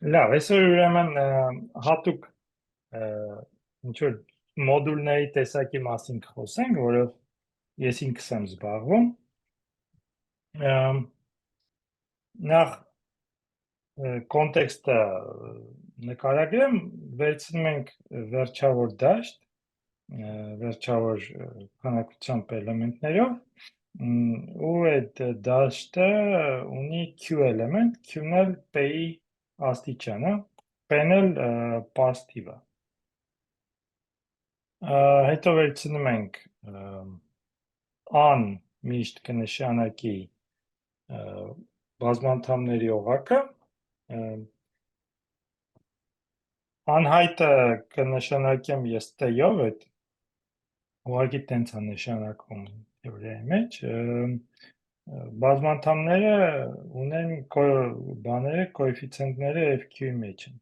Լավ, այսօր ուրեմն հատուկ ինչ-որ մոդուլների տեսակի մասին կխոսենք, որով ես ինքս եմ զբաղվում։ Նախ կոնտեքստը նկարագրեմ, վերցնում ենք վերջավոր դաշտ, վերջավոր քանակությամբ էլեմենտներով, ու այդ դաշտը ունի Q էլեմենտ, Q-ն էլ P-ի աստիճանը, P-ն էլ պարզ թիվը։ Հետո վերցնում ենք an միշտ կնշանակի բազմանդամների օղակը, անհայտը կնշանակեմ ես t-ով, այդ ուղղակի տենց է նշանակվում թեորիայի մեջ, բազմանդամները ունեն բաները, կոեֆիցիենտները FQ-ի մեջ են։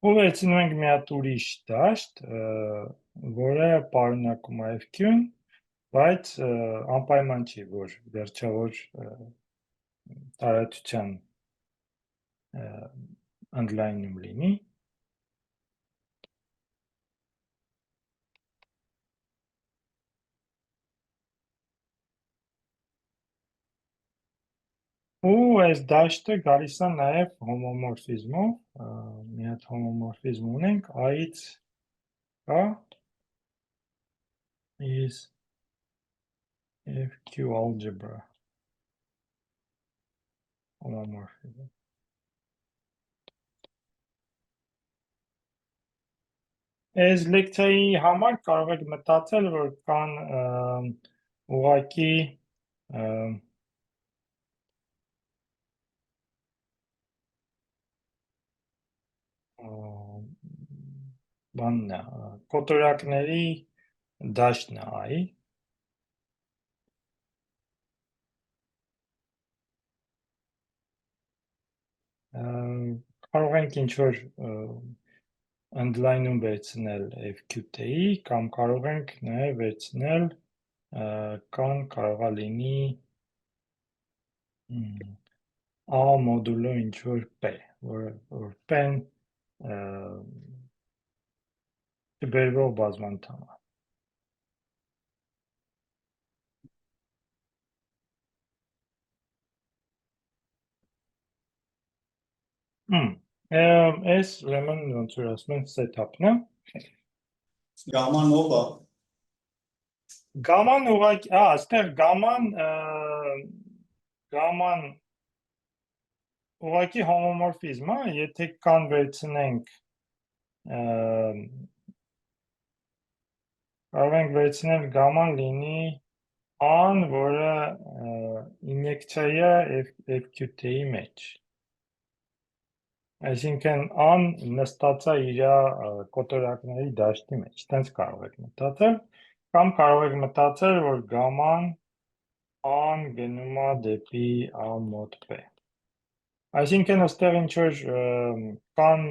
Ու վերցնում ենք մի հատ ուրիշ դաշտ, որը պարունակում է FQ-ն, բայց անպայման չի, որ վերջավոր տարածության ընդլայնում լինի։ Ու այս դաշտը գալիս է նաև հոմոմորֆիզմով, մի հատ հոմոմորֆիզմ ունենք, I-ից K is FQ algebra homomorphism. Այս լեկցիայի համար կարող եք մտածել, որ կան ուղղակի բանն է, կոտորակների դաշտն է I, կարող ենք ինչ-որ ընդլայնում վերցնել FQT-ի, կամ կարող ենք նաև վերցնել կան կարող է լինի A մոդուլո ինչ-որ P, որ P-ն չբերվող բազմանդամ է։ Այս ուրեմն ոնց որ ասում են set-up-ն է։ Գաման ով է։ Գաման ուղղակի, այստեղ գաման ուղղակի հոմոմորֆիզմ է, եթե կան վերցնենք կարող ենք վերցնել գաման լինի an, որը ինյեկցիա է FQT-ի մեջ։ Այսինքն an նստած է իր կոտորակների դաշտի մեջ, տենց կարող եք մտածել, կամ կարող եք մտածել, որ գաման an գնում է դեպի A մոդ P։ Այսինքն այստեղ ինչ որ կան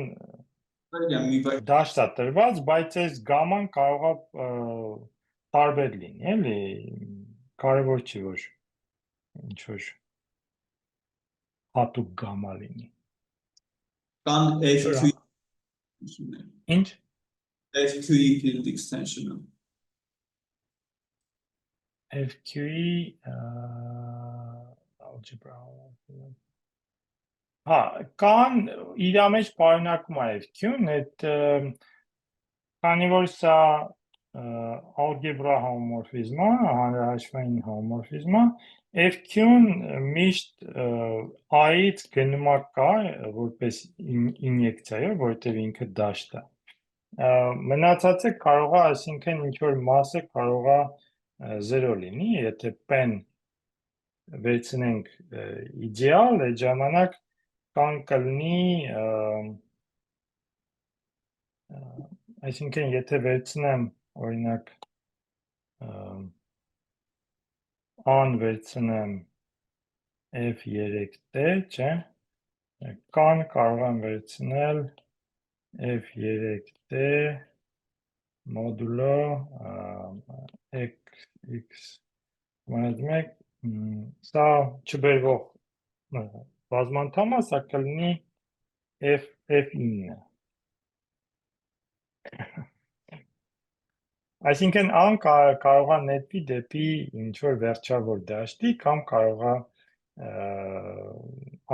դաշտ է տրված, բայց այս գաման կարող է տարբեր լինի, էլի, կարևոր չի, որ ինչ որ հատուկ գամա լինի։ Կան FQ Ինչ? FQ-ի field extension-ը։ FQ-ի algebra։ Կան իր մեջ պարունակում է FQ-ն, այդ քանի որ սա ալգեբրա հոմոմորֆիզմ է, հանրահաշվային հոմոմորֆիզմ է, FQ-ն միշտ I-ից գնում է K որպես ինյեկցիա, որտեղ ինքը դաշտ է։ Մնացածը կարող է, այսինքն ինչ որ մասը կարող է 0 լինի, եթե P-ն վերցնենք իդեալ, այդ ժամանակ կան կլինի, այսինքն եթե վերցնեմ օրինակ an վերցնեմ F3T, չէ, կան կարող եմ վերցնել F3T մոդուլո x, սա չբերվող բազմանդամ է, սա կլինի F9-ը։ Այսինքն ան կարող է նետվի դեպի ինչ-որ վերջավոր դաշտի կամ կարող է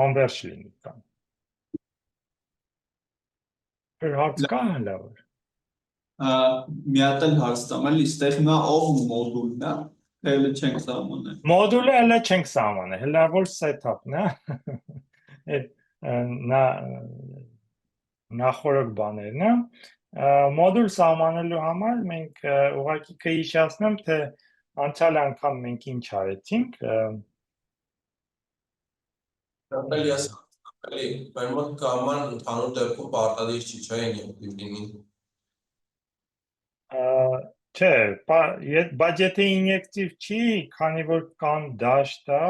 անվերջ լինի կամ։ Հարց կա հնարավոր։ Մի հատ էլ հարց տամ, էլի ստեղ հիմա ով մոդուլն է, հելը չենք սահմանել։ Մոդուլը հələ չենք սահմանել, հələ որ setup-ն է։ Այդ նա նախորդ բաներն է։ Մոդուլ սահմանելու համար մենք ուղղակի կհիշեցնեմ, թե անցյալ անգամ մենք ինչ արեցինք։ Elias, մեր մոտ կաման ընդհանուր դեպքում պարտադիր չի, չէ՞ ինյեկտիվին։ Չէ, բայց եթե ինյեկտիվ չի, քանի որ կան դաշտը,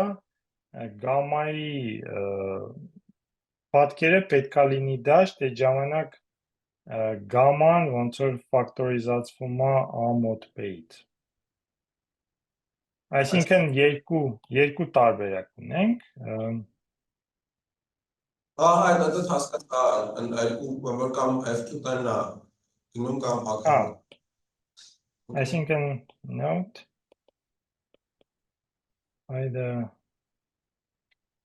գամայի պատկերը պետքա լինի դաշտ, այդ ժամանակ գաման ոնց որ ֆակտորիզացվում է a մոտ p-ից։ Այսինքն երկու տարբերակ ունենք։ Ահա, դա հասկացա, որ կամ F2-ն է գնում կամ հակառակ։ Այսինքն note either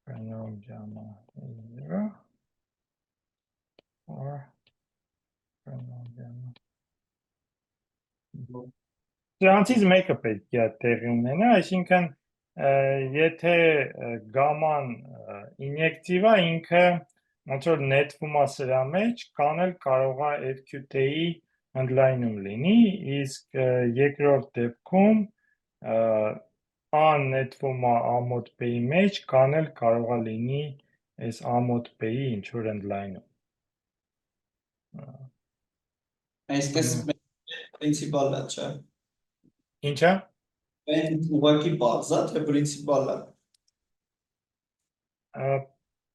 random gamma is 0 or random gamma. Դրանցից մեկը պետք է տեղի ունենա, այսինքն եթե գաման ինյեկտիվ է, ինքը ոնց որ նետվում է սրա մեջ, կան էլ կարող է FQT-ի ընդլայնում լինի, իսկ երկրորդ դեպքում ան նետվում է a մոտ p-ի մեջ, կան էլ կարող է լինի այս a մոտ p-ի ինչ որ ընդլայնում։ Այսպես պրինցիպալն է, չէ։ Ինչա։ Այն ուղղակի բարձ է, թե պրինցիպալ է։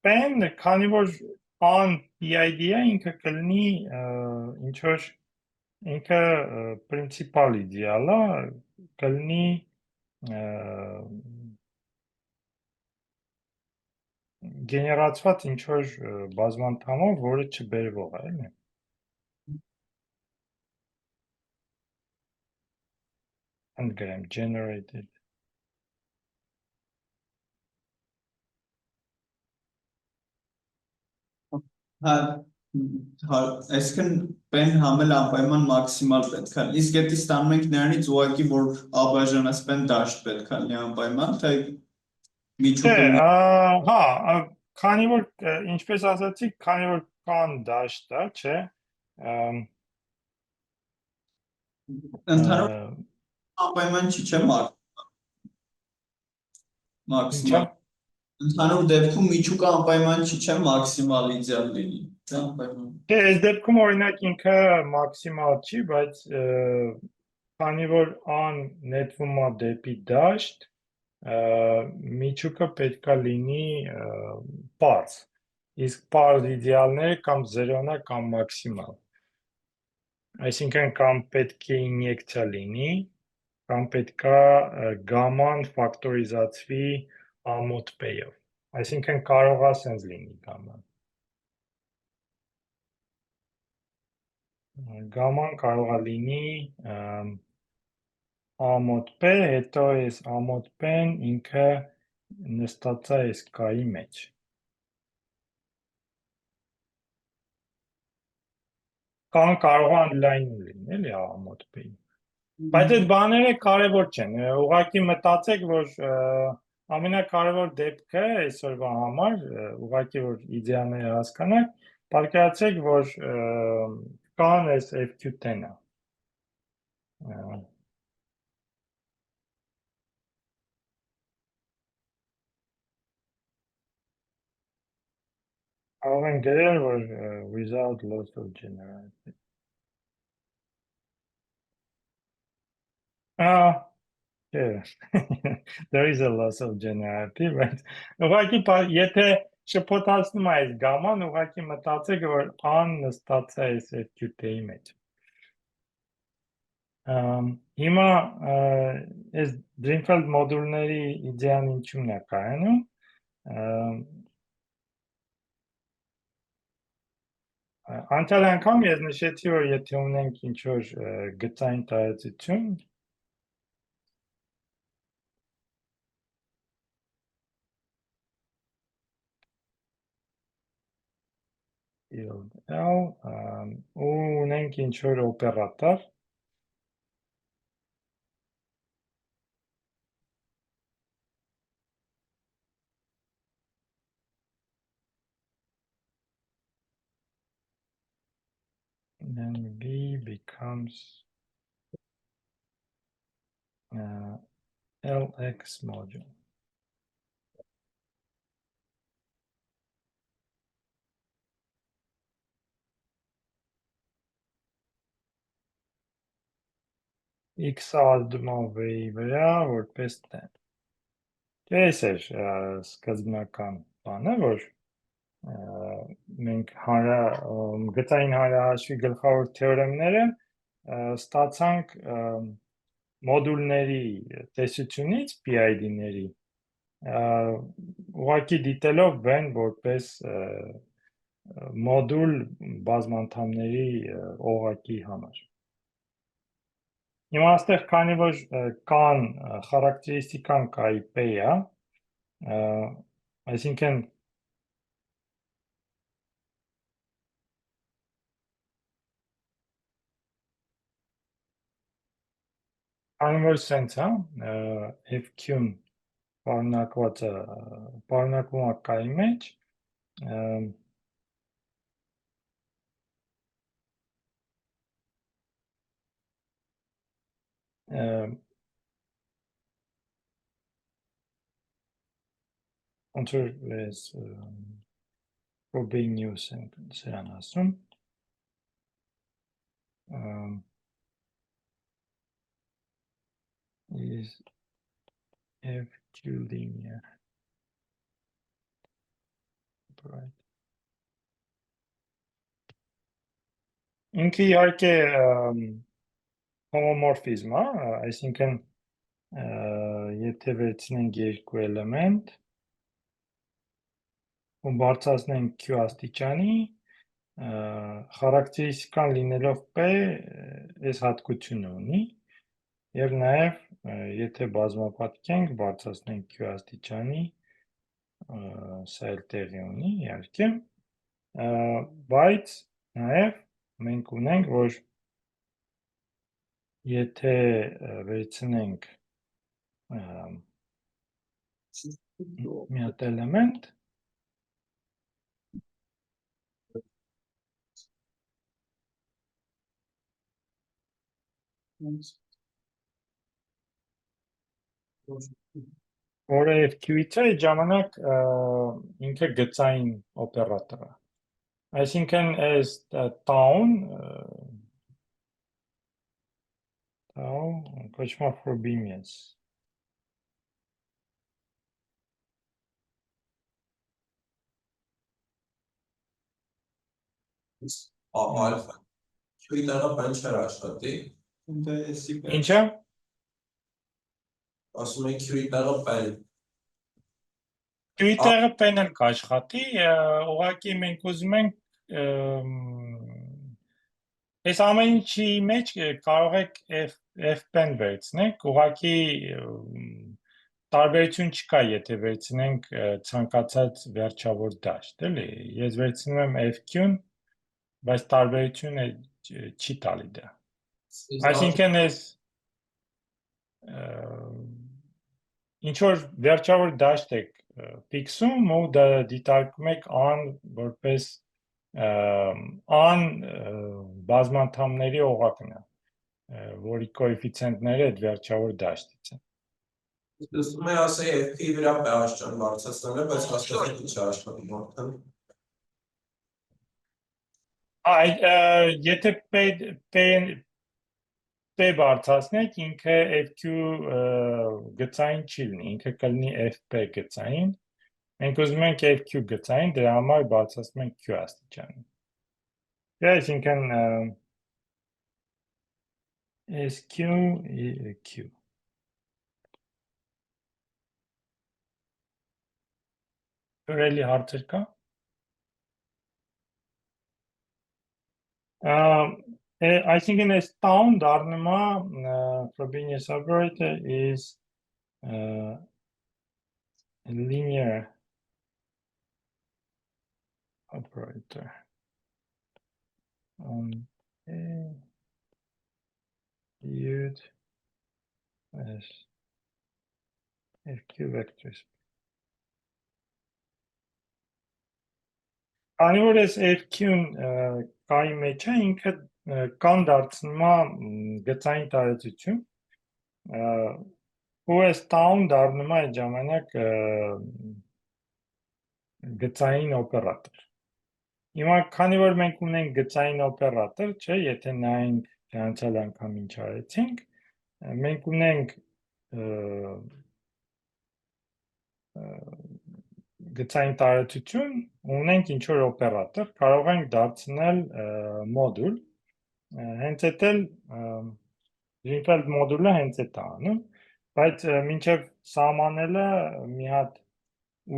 Pen, քանի որ an PID է, ինքը կլինի ինչ որ ինքը պրինցիպալ իդեալ է, կլինի գեներացված ինչ որ բազմանդամով, որը չբերվող է, էլի։ Ընդգրեմ generated. Հա, այսինքն pen համել անպայման մաքսիմալ պետք է։ Իսկ եթե ստանում ենք նրանից ուղղակի որ աբաժանասպեն դաշտ պետք է լինի անպայման, թե միջուկը հա, քանի որ ինչպես ասացի, քանի որ կան դաշտը, չէ, ընդհանուր անպայման չի, չէ, մաքսիմալ։ Ընդհանուր դեպքում միջուկը անպայման չի, չէ, մաքսիմալ իդեալ լինի։ Դա անպայման։ Չէ, այս դեպքում օրինակ ինքը մաքսիմալ չի, բայց քանի որ an նետվում է դեպի դաշտ, միջուկը պետքա լինի պարզ, իսկ պարզ իդեալները կամ զերոնա կամ մաքսիմալ, այսինքն կամ պետք է ինյեկցիա լինի, կամ պետքա գաման ֆակտորիզացվի a մոտ p-ով, այսինքն կարող է սենց լինի գաման։ Գաման կարող է լինի a մոտ p, հետո այս a մոտ p-ն ինքը նստած է այս k-ի մեջ։ Կան կարող է ընդլայնում լինի, էլի a մոտ p-ի։ Բայց այդ բաները կարևոր չեն, ուղղակի մտածեք, որ ամենակարևոր դեպքը այսօրվա համար, ուղղակի որ իդեալները հասկանաք, պատկերացրեք, որ կան այս FQ10-ը։ Կարող են գրել, որ without loss of generality։ There is a loss of generality, but ուղղակի եթե շփոթացնում է այս գաման, ուղղակի մտածեք, որ an նստած է այս FQT-ի մեջ։ Հիմա այս Drinfeld մոդուլների իդեան ինչումն է կայանում, Անցյալ անգամ ես նշեցի, որ եթե ունենք ինչ-որ գծային տարածություն, ու ունենք ինչ-որ օպերատոր, then B becomes LX module. X-ը ազդում V-ի վրա որպես տեն։ Այս էր սկզբնական բանը, որ մենք գծային հանրահաշվի գլխավոր թեորեմները ստացանք մոդուլների տեսությունից PID-ների, ուղղակի դիտելով V-ն որպես մոդուլ բազմանդամների օղակի համար։ Հիմա այստեղ քանի որ կան խարակտերիստիկան կայի P-ը, այսինքն քանի որ սենց է, FQ-ն պարունակվում է կայի մեջ, ոնց որ ես Frobenius եմ սրան ասում, is FQ linear, right? Ինքը իհարկե հոմոմորֆիզմ է, այսինքն եթե վերցնենք երկու էլեմենտ ու բարձրացնենք Q աստիճանի, խարակտերիստիկան լինելով P այս հատկությունը ունի եւ նաեւ եթե բազմապատկենք բարձրացնենք Q աստիճանի, սա էլ տեղի ունի իհարկե, բայց նաեւ մենք ունենք, որ եթե վերցնենք մի հատ էլեմենտ, որը FQ-ից է, այդ ժամանակ ինքը գծային օպերատոր է։ Այսինքն այս տաուն կոչվում է Frobenius։ Ալֆա Q-ի տեղը բան չէր աշխատի։ Ինչը։ Ասում եք Q-ի տեղը բան։ Q-ի տեղը բան էլ կաշխատի, ուղղակի մենք ուզում ենք այս ամեն ինչի մեջ կարող եք F-pen վերցնեք, ուղղակի տարբերություն չկա, եթե վերցնենք ցանկացած վերջավոր դաշտ, էլի։ Ես վերցնում եմ FQ-ն, բայց տարբերությունը չի տալի դա։ Այսինքն այս ինչ որ վերջավոր դաշտ եք ֆիքսում ու դա դիտարկում եք an որպես an բազմանդամների օղակն է, որի կոեֆիցիենտները այդ վերջավոր դաշտից են։ Ուզում եմ ասել FP-ի վրա PH-ն բարձրացնել է, բայց հաստատ չի աշխատում արդեն։ Եթե P բարձրացնեք, ինքը FQ գծային չի լինի, ինքը կլինի FP գծային։ Մենք ուզում ենք FQ գծային, դրա համար բարձրացնում ենք Q աստիճանի։ Այսինքն SQ Ուրելի հարցեր կա։ Այսինքն այս town դառնում է Frobenius operator is linear operator on a viewed as FQ vector space. Քանի որ այս FQ-ն կայի մեջ է, ինքը կան դարձնում է գծային տարածություն, ու այս town դառնում է այդ ժամանակ գծային օպերատոր։ Հիմա քանի որ մենք ունենք գծային օպերատոր, չէ, եթե նայենք անցյալ անգամ ինչ արեցինք, մենք ունենք գծային տարածություն, ունենք ինչ-որ օպերատոր, կարող ենք դարձնել մոդուլ, հենց էդ էլ Greenfield մոդուլը հենց էդ է անում, բայց մինչև սահմանելը մի հատ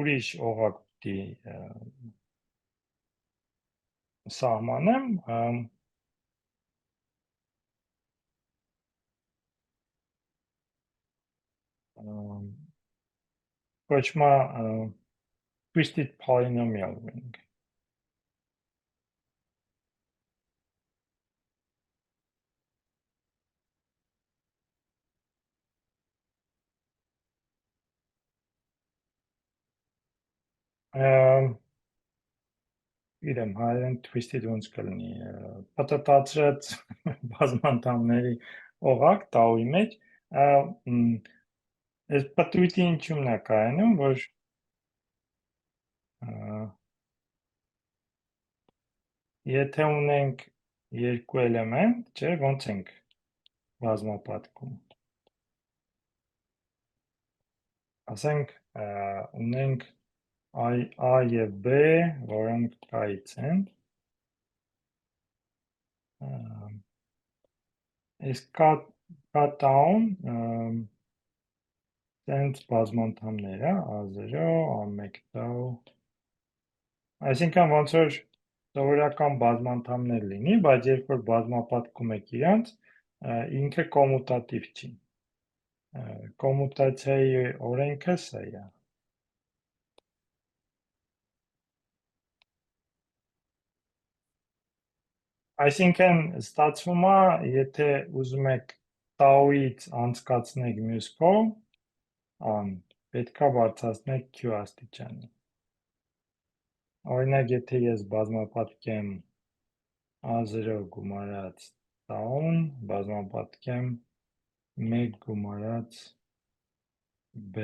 ուրիշ օղակ պիտի սահմանեմ, կոչվում է twisted polynomial ring։ Իրեմ, հայերեն twisted ոնց կլինի, պատտացրած բազմանդամների օղակ տաուի մեջ, այս պտույտի ինչումն է կայանում, որ եթե ունենք երկու էլեմենտ, չէ, ոնց ենք բազմապատկում։ Ասենք ունենք A եւ B, որոնք կայից են։ Այս կա town, տենց բազմանդամներ է, A0, A1 տաու։ Այսինքն ոնց որ սովորական բազմանդամներ լինի, բայց երբ որ բազմապատկում եք իրանց, ինքը կոմուտատիվ չի։ Կոմուտացիայի օրենքը սա է։ Այսինքն ստացվում է, եթե ուզում եք տաուից անցկացնեք մյուս կողմ, պետքա բարձրացնեք Q աստիճանի։ Օրինակ, եթե ես բազմապատկեմ A0 գումարած տաուն, բազմապատկեմ 1 գումարած B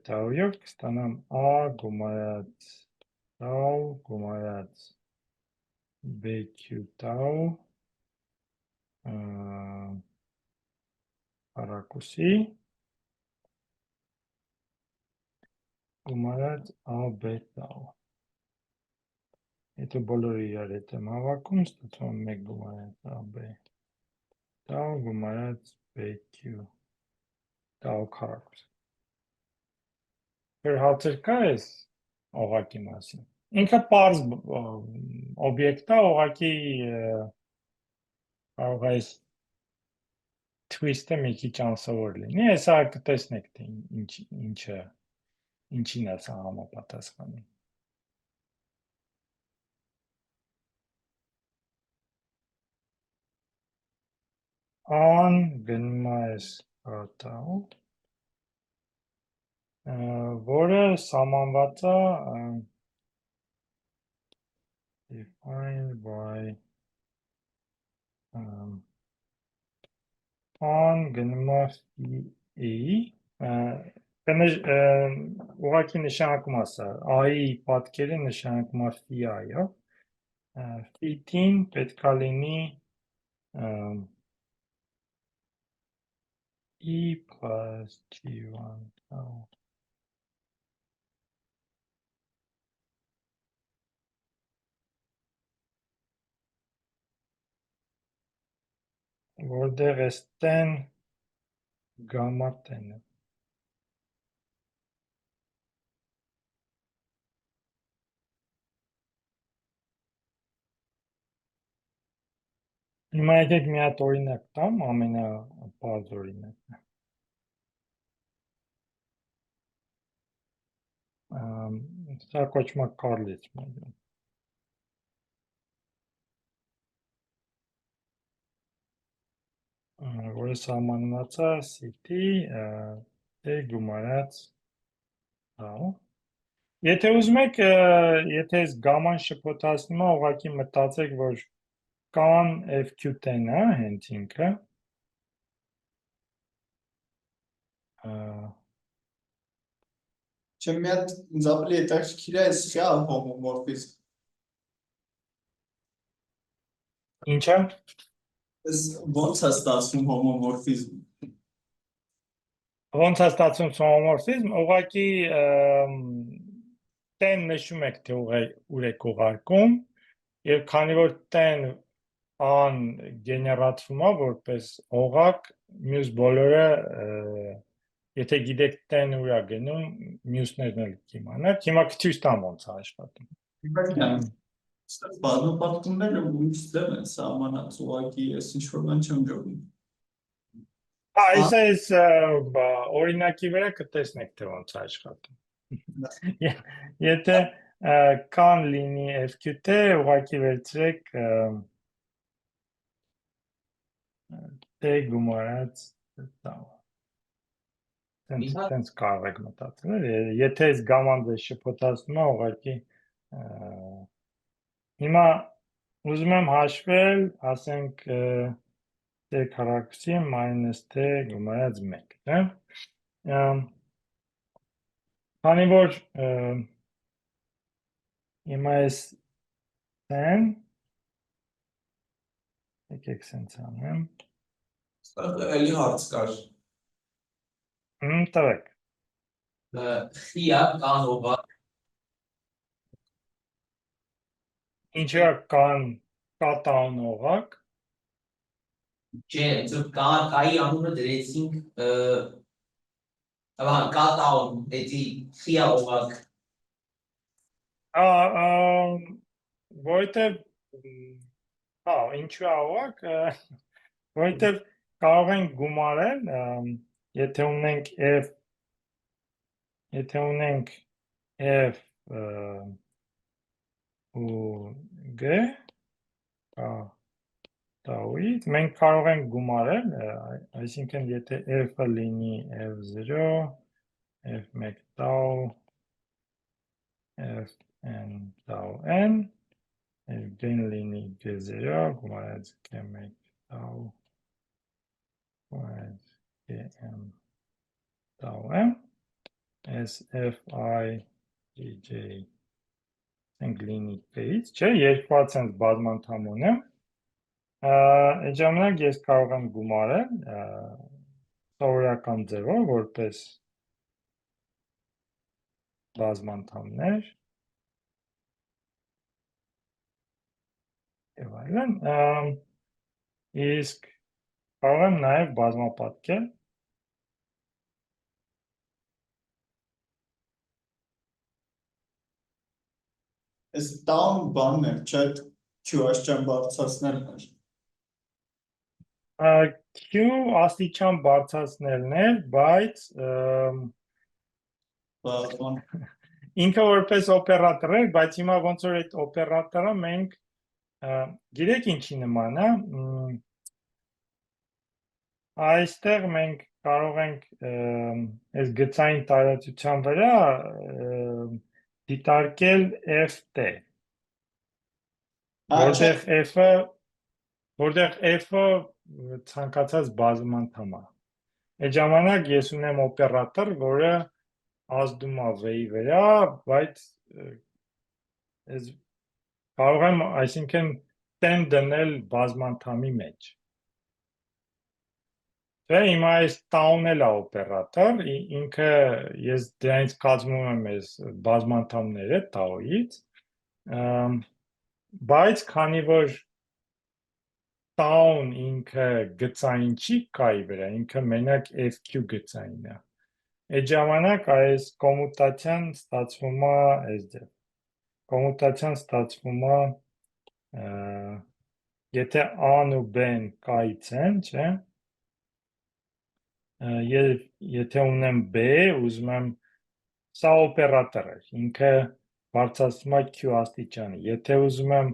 տաույով կստանամ A գումարած տաու գումարած BQ տաու հարակուսի գումարած AB տաու։ Եթե բոլորը իրար հետ եմ հավաքում, ստացվում է 1 գումարած AB տաու գումարած BQ տաու քառակուսի։ Որ հացեր կա այս օղակի մասին։ Ինքը պարզ օբյեկտ է, օղակի կարող է այս twist-ը մի քիչ անսովոր լինի, հեսա կտեսնեք, թե ինչին է սա համապատասխանում։ Ան գնում է այս տաու, որը սահմանված է defined by ան գնում է ուղղակի նշանակում ասա, I-ի պատկերը նշանակում է phi I-ով, phi-ին պետք է լինի E plus G1 tau որտեղ էս տեն գամա տենը Հիմա եկեք մի հատ օրինակ տամ, ամենապարզ օրինակը։ Սա կոչվում է Կարլից մոդել։ Որը սահմանված է CT դե գումարած հա։ Եթե ուզում եք, եթե այս գաման շփոթացնում է, ուղղակի մտածեք, որ կան FQ10-ը, հենց ինքը, Չեմ մի հատ ինձ ավելի հետաքրքիր է այս շա հոմոմորֆիզմ։ ինչը Այս ոնց է ստացվում հոմոմորֆիզմ։ ոնց է ստացվում հոմոմորֆիզմ, ուղղակի տեն նշում եք, թե ուր եք ուղարկում, եւ քանի որ տեն ան գեներացվում է որպես օղակ, մյուս բոլորը եթե գիտեք տեն ուր է գնում, մյուսներն էլ կիմանաք։ Հիմա քիչ տամ ոնց է աշխատում։ Բազմապատկումները ուրիշ դեմ են սահմանած, ուղղակի ես ինչ-որ բան չեմ ջողում։ Այս օրինակի վրա կտեսնեք, թե ոնց է աշխատում։ Եթե կան լինի FQT, ուղղակի վերցրեք T գումարած տենց կարող եք մտածել, եթե այս գաման ձեզ շփոթացնում է, ուղղակի հիմա ուզում եմ հաշվել, ասենք T քառակուսի մայնուս T գումարած 1, դե։ Քանի որ հիմա այս տեն եկեք սենց անեմ։ Էլի հարց կար։ Տվեք։ Խիա կան օղակ Ինչը կատան օղակ։ չէ, կայի անունը դրեցինք կատաուն, էդի խիա օղակ Որովհետև ինչու է օղակ, որովհետև կարող ենք գումարել, եթե ունենք F ու G տաուից, մենք կարող ենք գումարել, այսինքն եթե F-ը լինի F0, F1 տау, Fn տau n, G-ն լինի G0, գումարած G1 տau, գումարած Gm տau m, SFI GJ ենք լինի K-ից, չէ, երկված ենք բազմանդամ ունեմ, այդ ժամանակ ես կարող եմ գումարել սովորական ձևով, որպես բազմանդամներ եւ այլն, իսկ կարող եմ նաեւ բազմապատկել Այս տաուն բանն է, չէ, Q աստիճան բարձրացնելն է։ Q աստիճան բարձրացնելն է, բայց ինքը որպես օպերատոր է, բայց հիմա ոնց որ այդ օպերատորը մենք գիտեք ինչի նման է, այստեղ մենք կարող ենք այս գծային տարածության վրա դիտարկել FT, որտեղ F-ը ցանկացած բազմանդամ է։ Այդ ժամանակ ես ունեմ օպերատոր, որը ազդում է V-ի վրա, բայց կարող եմ, այսինքն տեն դնել բազմանդամի մեջ։ Դե հիմա այս տաուն էլ է օպերատոր, ինքը ես դրանից կազմում եմ այս բազմանդամները տաուից, բայց քանի որ տաուն ինքը գծային չի կայի վրա, ինքը մենակ FQ գծային է։ Այդ ժամանակ այս կոմուտացիան ստացվում է այս ձև։ Կոմուտացիան ստացվում է Եթե A-ն ու B-ն կայից են, չէ։ Եվ եթե ունեմ B, ուզում եմ սա օպերատոր է, ինքը բարձրացնում է Q աստիճանի։ Եթե ուզում եմ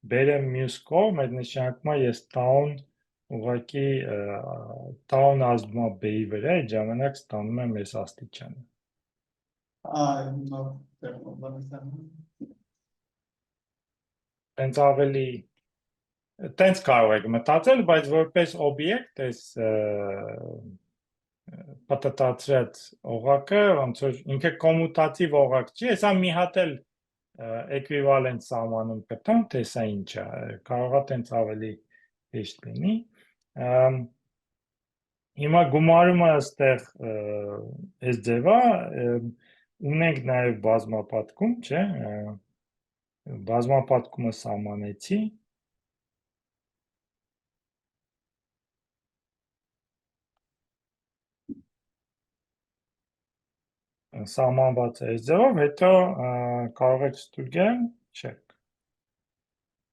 բերեմ մյուս կողմ, այդ նշանակում է ես տաուն ուղղակի տաուն ազդում է B-ի վրա, այդ ժամանակ ստանում եմ այս աստիճանը։ Տենց ավելի տենց կարող եք մտածել, բայց որպես օբյեկտ այս պատտացրած օղակը ոնց որ ինքը կոմուտատիվ օղակ չի, հեսա մի հատ էլ էկվիվալենտ սահմանում կտամ, թե սա ինչ է, կարող է տենց ավելի հեշտ լինի։ Հիմա գումարումը այստեղ այս ձևա, ունենք նաև բազմապատկում, չէ, բազմապատկումը սահմանեցի, սահմանված է այս ձևով, հետո կարող եք ստուգել, չեք,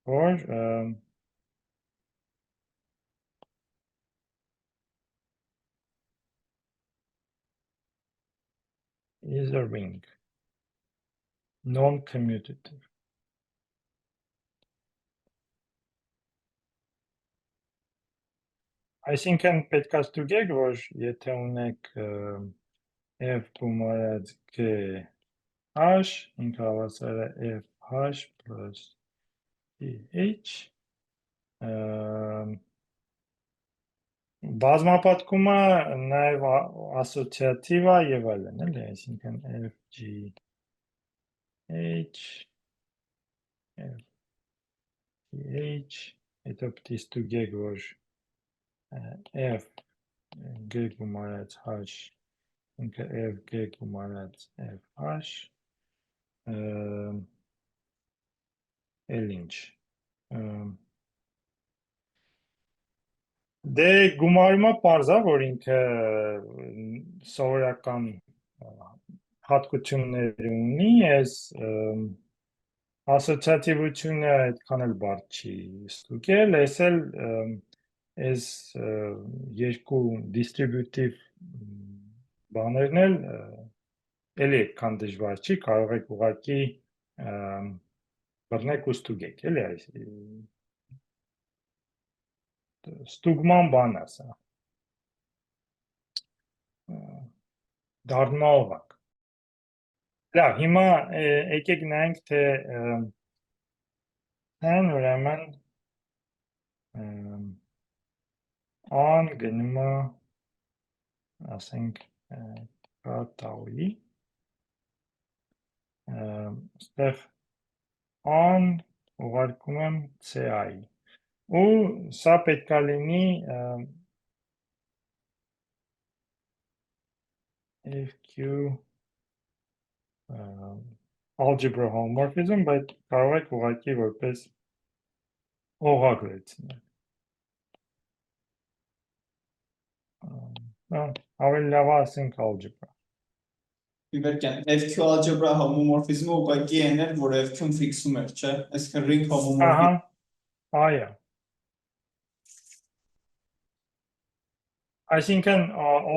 որ is a ring, non-commutative. Այսինքն պետք է ստուգեք, որ եթե ունեք f գումարած g h, ինքը հավասար է fh plus ph, բազմապատկումը նաև ասոցիատիվ է եւ այլն, էլի, այսինքն fg h ph, հետո պետք է ստուգեք, որ f g գումարած h ինքը fg գումարած fh էլ ինչ դե գումարումը պարզ է, որ ինքը սովորական հատկություններ ունի, այս ասոցիատիվությունը այդքան էլ բարդ չի ստուգել, այս էլ այս երկու դիստրիբյուտիվ բաներն էլ էլի այդքան դժվար չի, կարող եք ուղղակի բռնեք ու ստուգեք, էլի այս ստուգման բան է սա, դառնում է օղակ։ Լավ, հիմա եկեք նայենք, թե այն ուրեմն an գնում է, ասենք, տաուի, ստեղ an ուղարկում եմ ci, ու սա պետք է լինի fq algebra homomorphism, բայց կարող եք ուղղակի որպես օղակ վերցնել։ Ավելի լավ ասենք algebra։ Իվերքեն, FQ algebra homomorphism-ը ուղղակի այն էր, որ FQ-ն ֆիքսում էր, չէ՞, այսինքն ring homomorphism։ Այո։ Այսինքն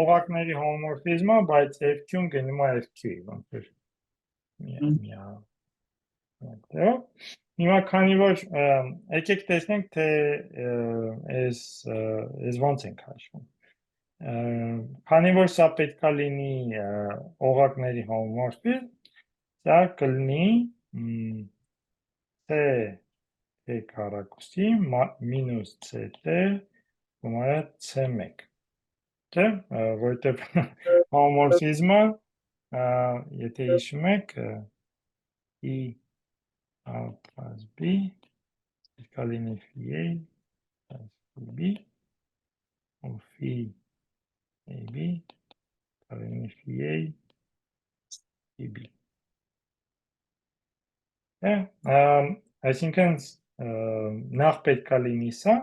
օղակների հոմոմորֆիզմը, բայց FQ-ն գնում է FQ-ի, ոնց որ Հիմա քանի որ եկեք տեսնենք, թե այս ոնց ենք հաշվում։ Քանի որ սա պետք է լինի օղակների հոմոմորֆիզմ, սա կլինի c քառակուսի մինուս ct գումարած c1, չէ՞, որտեղ հոմոմորֆիզմը, եթե հիշում եք, E A plus B, պետք է լինի phi A plus phi B, ու phi AB պետք է լինի phi A phi B։ Այսինքն նախ պետք է լինի սա,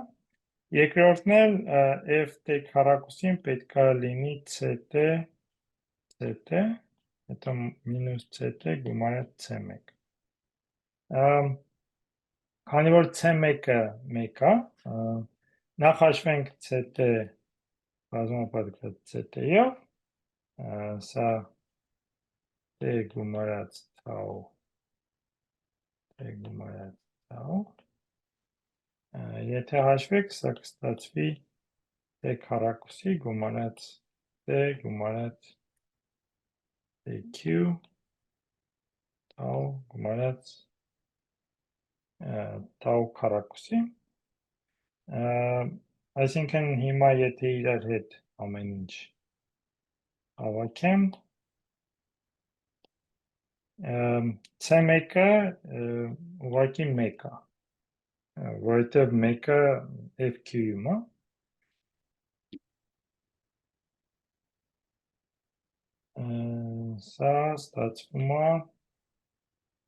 երկրորդն էլ f քառակուսին պետք է լինի ct, հետո մինուս ct գումարած c1։ Քանի որ C1-ը 1 է, նախ հաշվենք CT բազմապատկված CT-ով, սա T գումարած tau եթե հաշվեք, սա կստացվի T քառակուսի գումարած T գումարած TQ tau գումարած tau քառակուսի այսինքն հիմա եթե իրար հետ ամեն ինչ հավաքեմ C1-ը ուղղակի 1 է որովհետև 1-ը FQ-ում է սա ստացվում է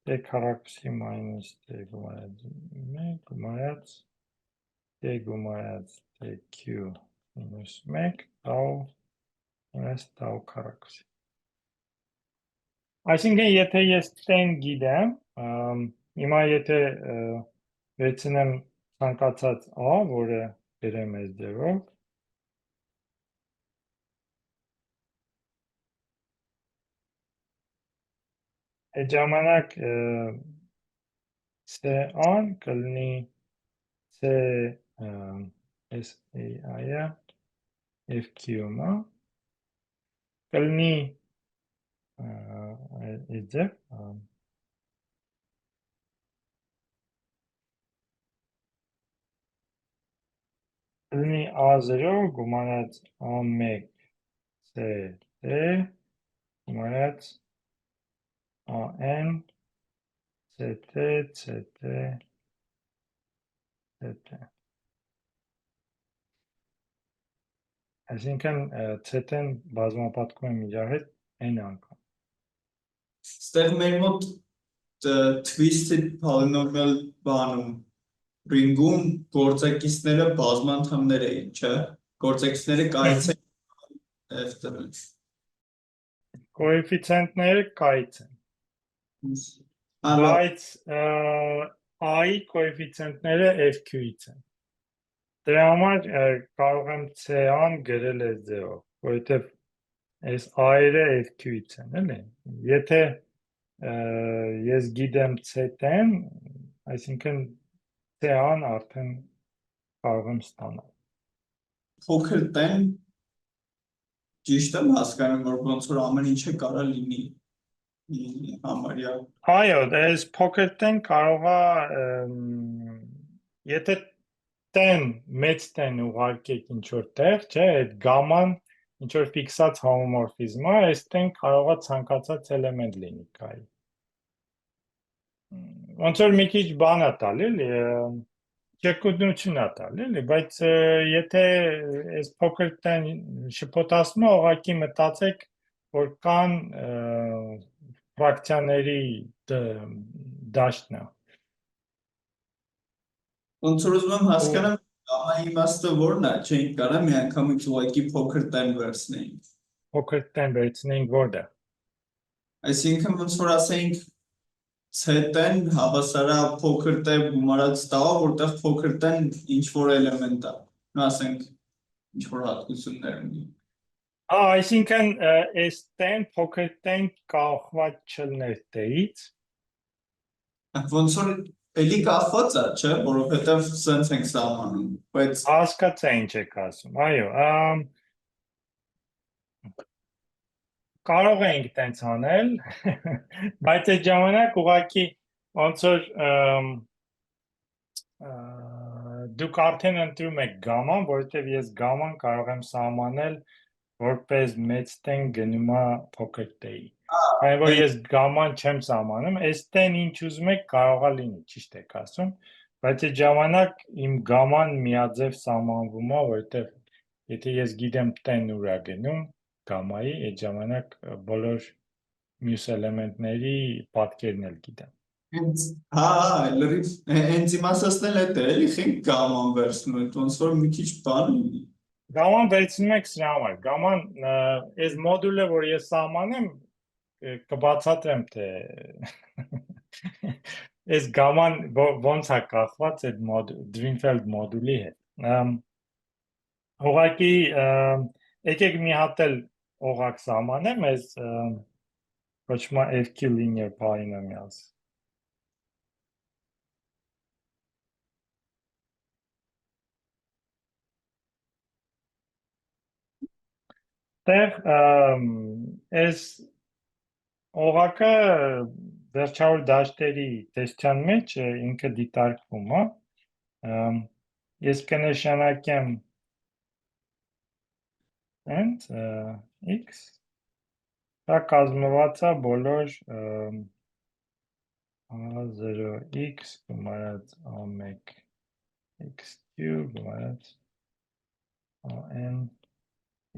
T քառակուսի մայնուս T գումարած 1 գումարած T գումարած TQ մինուս 1 tau մինուս tau քառակուսի Այսինքն եթե ես T-ն գիտեմ, հիմա եթե վերցնեմ ցանկացած A, որը բերեմ այս ձևով այդ ժամանակ C-ն կլինի SAI-ը FQ-ում է կլինի այդ ձև կլինի A0 գումանած A1 CT գումանած AN CT CT CT Այսինքն CT-ն բազմապատկում եմ իրար հետ n անգամ Ստեղ մեր մոտ twisted polynomial բանում ring-ում գործակիցները բազմանդամներ էին, չէ՞։ Գործակիցները կայից են f-տրել։ Կոեֆիցիենտները կայից են։ Բայց I կոեֆիցիենտները FQ-ից են։ Դրա համար կարող եմ C-ն գրել այս ձևով, որովհետև այս I-ը FQ-ից են, էլի։ Եթե ես գիտեմ C-ն, այսինքն C-ն արդեն կարող եմ ստանալ։ Փոքր տեն ճիշտ եմ հասկանում, որ ոնց որ ամեն ինչը կարա լինի համարյա։ Այո, այս փոքր տեն կարող է եթե տեն, մեծ տեն ուղարկեք ինչ-որ տեղ, չէ, այդ գաման ինչ-որ ֆիքսած հոմոմորֆիզմ է, այս տեն կարող է ցանկացած էլեմենտ լինի կայի։ Ոնց որ մի քիչ բան է տալ, էլի, ճկունություն է տալ, էլի, բայց եթե այս փոքր տեն շփոթացումը ուղղակի մտածեք, որ կան ֆրակցիաների դաշտն է։ Ոնց որ ուզում եմ հասկանամ, գամայի իմաստը որն է, չէինք կարա միանգամից ուղղակի փոքր տեն վերցնեինք։ Փոքր տեն վերցնեինք որտե՞ղ։ Այսինքն ոնց որ ասեինք C-տեն հավասար է փոքր T գումարած տա, որտեղ փոքր T-ն ինչ որ էլեմենտ է։ Նո ասենք ինչ որ հատկություններ ունի։ Այսինքն այս տեն փոքր տեն կախված չլներ T-ից։ Ոնց որ էլի կախված է, չէ, որովհետև սենց ենք սահմանում, բայց Հասկացա ինչ եք ասում, այո, կարող ենք տենց անել, բայց այդ ժամանակ ուղղակի ոնց որ դուք արդեն ընտրում եք գաման, որովհետև ես գաման կարող եմ սահմանել որպես մեծ տեն գնում է փոքր T-ի։ Քանի որ ես գաման չեմ սահմանում, այս տեն ինչ ուզում եք կարող է լինի, ճիշտ եք ասում, բայց այդ ժամանակ իմ գաման միաձև սահմանվում է, որովհետև եթե ես գիտեմ տեն ուր է գնում գամայի, այդ ժամանակ բոլոր մյուս էլեմենտների պատկերն էլ գիտեմ։ լրիվ հենց իմաստացնել է դա, էլի խենք գաման վերցնում եք, ոնց որ մի քիչ բան լինի։ Գաման վերցնում եք սրա համար, գաման այս մոդուլը, որ ես սահմանեմ, կբացատրեմ, թե Այս գաման ոնց է կախված այդ Drinfeld մոդուլի հետ։ Ուղղակի եկեք մի հատ էլ օղակ սահմանեմ այս կոչվում է FQ linear polynomials։ Տեղ այս օղակը վերջավոր դաշտերի տեսության մեջ ինքը դիտարկվում է։ Ես կնշանակեմ and x դա կազմված է բոլոր a0x գումարած a1 x3 գումարած an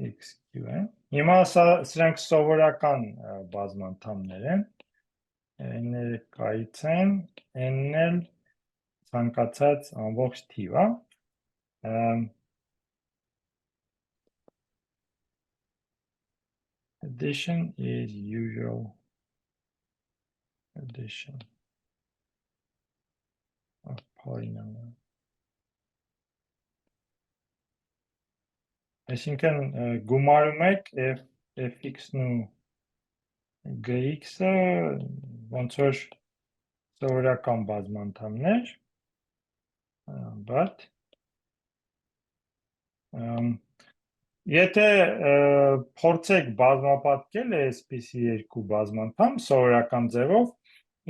x3 է։ Հիմա սրանք սովորական բազմանդամներ են։ N-ները կայից են, N-ն էլ ցանկացած ամբողջ թիվ է։ Addition is usual addition of polynomial. Այսինքն գումարում եք fx-ն ու gx-ը ոնց որ սովորական բազմանդամներ, but եթե փորձեք բազմապատկել այսպիսի երկու բազմանդամ սովորական ձևով,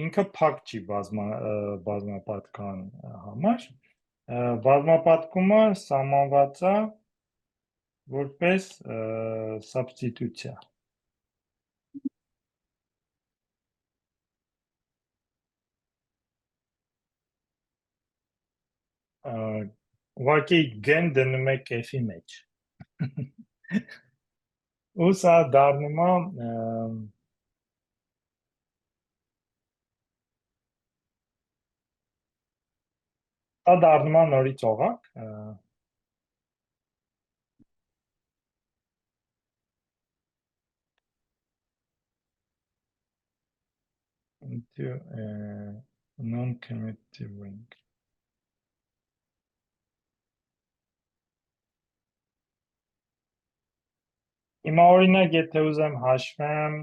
ինքը փակ չի բազմապատկան համար, բազմապատկումը սահմանված է որպես սաբստիտուցիա։ Ուղղակի գեն դնում եք f-ի մեջ։ Ու սա դառնում է նորից օղակ, into a non-commutative ring. Հիմա օրինակ եթե ուզեմ հաշվեմ